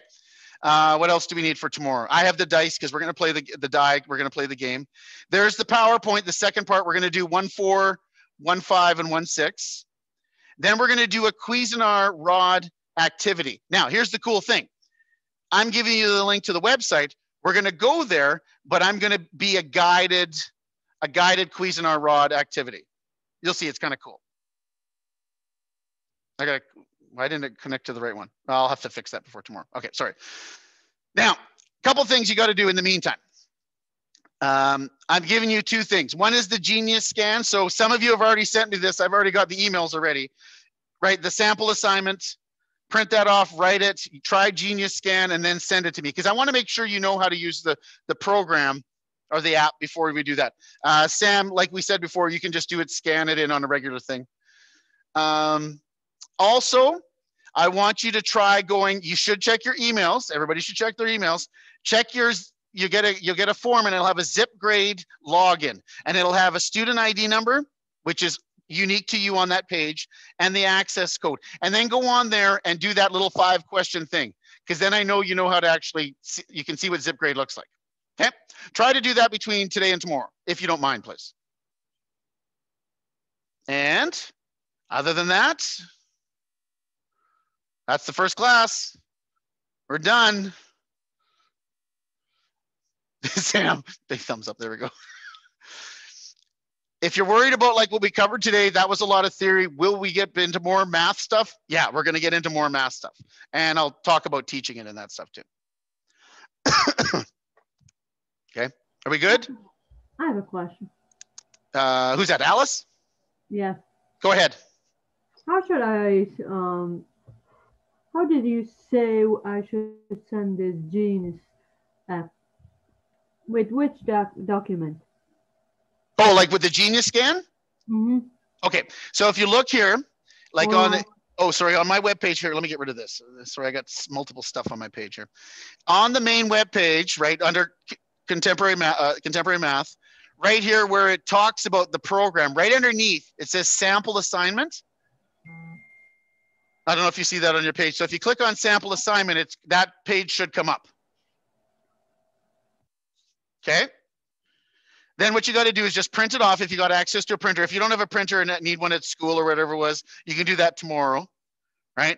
What else do we need for tomorrow? I have the dice, because we're going to play the die. We're going to play the game. There's the PowerPoint. The second part, we're going to do 1-4, 1-5, and 1-6. Then we're going to do a Cuisinart rod activity. Now, here's the cool thing. I'm giving you the link to the website. We're going to go there, but I'm going to be a guided Cuisinart rod activity. You'll see, it's kind of cool. Why didn't it connect to the right one? I'll have to fix that before tomorrow. Okay, sorry. Now, a couple things you got to do in the meantime. I'm giving you 2 things. One is the Genius scan. So some of you have already sent me this. I've already got the emails already, right? The sample assignment, print that off, write it, try Genius scan, and then send it to me, because I want to make sure you know how to use the program or the app before we do that. Sam, like we said before, you can just do it, scan it in on a regular thing. Also, I want you to try going, you should check your emails. Everybody should check their emails. Check yours. You'll get a form, and it'll have a ZipGrade login, and it'll have a student ID number, which is unique to you on that page, and the access code. And then go on there and do that little 5-question thing, because then I know you know how to actually see, you can see what ZipGrade looks like. Okay, try to do that between today and tomorrow, if you don't mind, please. And other than that, that's the first class. We're done. Sam, big thumbs up. There we go. If you're worried about like what we covered today, that was a lot of theory. Will we get into more math stuff? Yeah, we're going to get into more math stuff. And I'll talk about teaching it and that stuff too. Okay, are we good? I have a question. Who's that, Alice? Yeah. Go ahead. How should I, how did you say I should send this Genius app? With which document? Oh, like with the Genius scan? Mm-hmm. Okay, so if you look here, like on Oh, sorry, on my webpage here, let me get rid of this. Sorry, I got multiple stuff on my page here. On the main webpage, right under contemporary math, right here where it talks about the program, right underneath, it says sample assignment. I don't know if you see that on your page. So if you click on sample assignment, that page should come up. Okay. Then what you got to do is just print it off if you got access to a printer. If you don't have a printer and need one at school or whatever it was, you can do that tomorrow, right?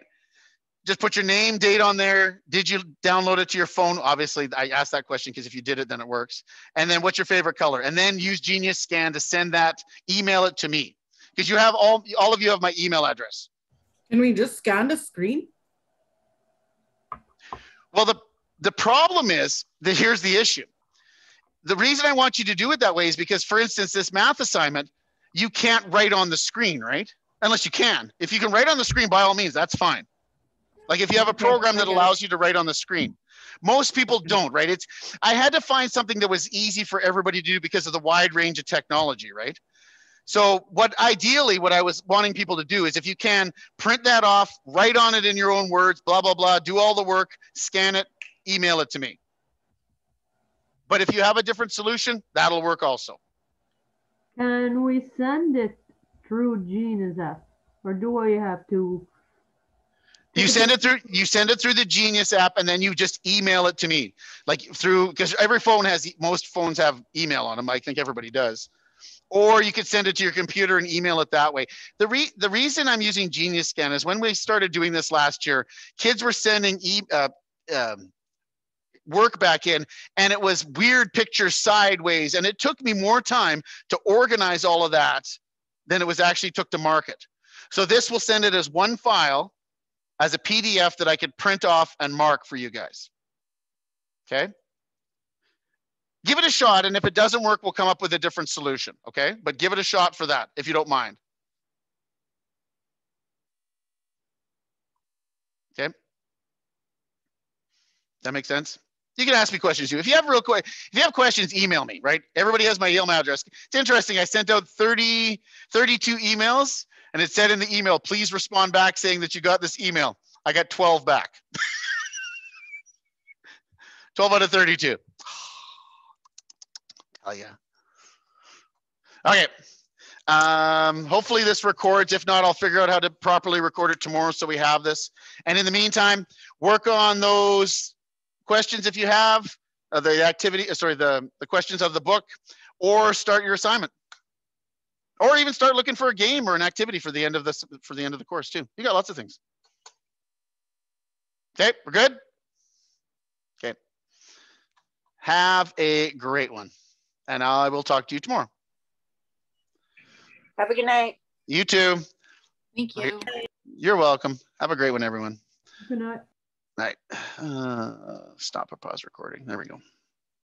Just put your name, date on there. Did you download it to your phone? Obviously, I asked that question because if you did it, then it works. And then what's your favorite color? And then use Genius Scan to send that, email it to me. Because you have all of you have my email address. Can we just scan the screen? Well, the problem is that here's the issue. The reason I want you to do it that way is because, for instance, this math assignment, you can't write on the screen, right? Unless you can. If you can write on the screen, by all means, that's fine. Like if you have a program that allows you to write on the screen. Most people don't, right? I had to find something that was easy for everybody to do because of the wide range of technology, right? So ideally, what I was wanting people to do is if you can, print that off, write on it in your own words, blah, blah, blah, do all the work, scan it, email it to me. But if you have a different solution, that'll work also. Can we send it through Genius app, or do I have to? You send it through the Genius app, and then you just email it to me, like because most phones have email on them. I think everybody does. Or you could send it to your computer and email it that way. The reason I'm using Genius Scan is when we started doing this last year, kids were sending work back in, and it was weird pictures sideways, and it took me more time to organize all of that than it was actually took to market. So this will send it as one file as a PDF that I could print off and mark for you guys. Okay. Give it a shot, and if it doesn't work, we'll come up with a different solution, okay? But give it a shot for that, if you don't mind. Okay? That makes sense? You can ask me questions too. If you have questions, email me, right? Everybody has my email address. It's interesting, I sent out 32 emails, and it said in the email, please respond back saying that you got this email. I got 12 back. 12 out of 32. Oh yeah. Okay. Hopefully this records. If not, I'll figure out how to properly record it tomorrow so we have this. And in the meantime, work on those questions if you have the questions of the book, or start your assignment, or even start looking for a game or an activity for the end of the course too. You got lots of things. Okay, we're good. Okay. Have a great one. And I will talk to you tomorrow. Have a good night. You too. Thank you. You're welcome. Have a great one, everyone. Good night. Night. Stop or pause recording. There we go.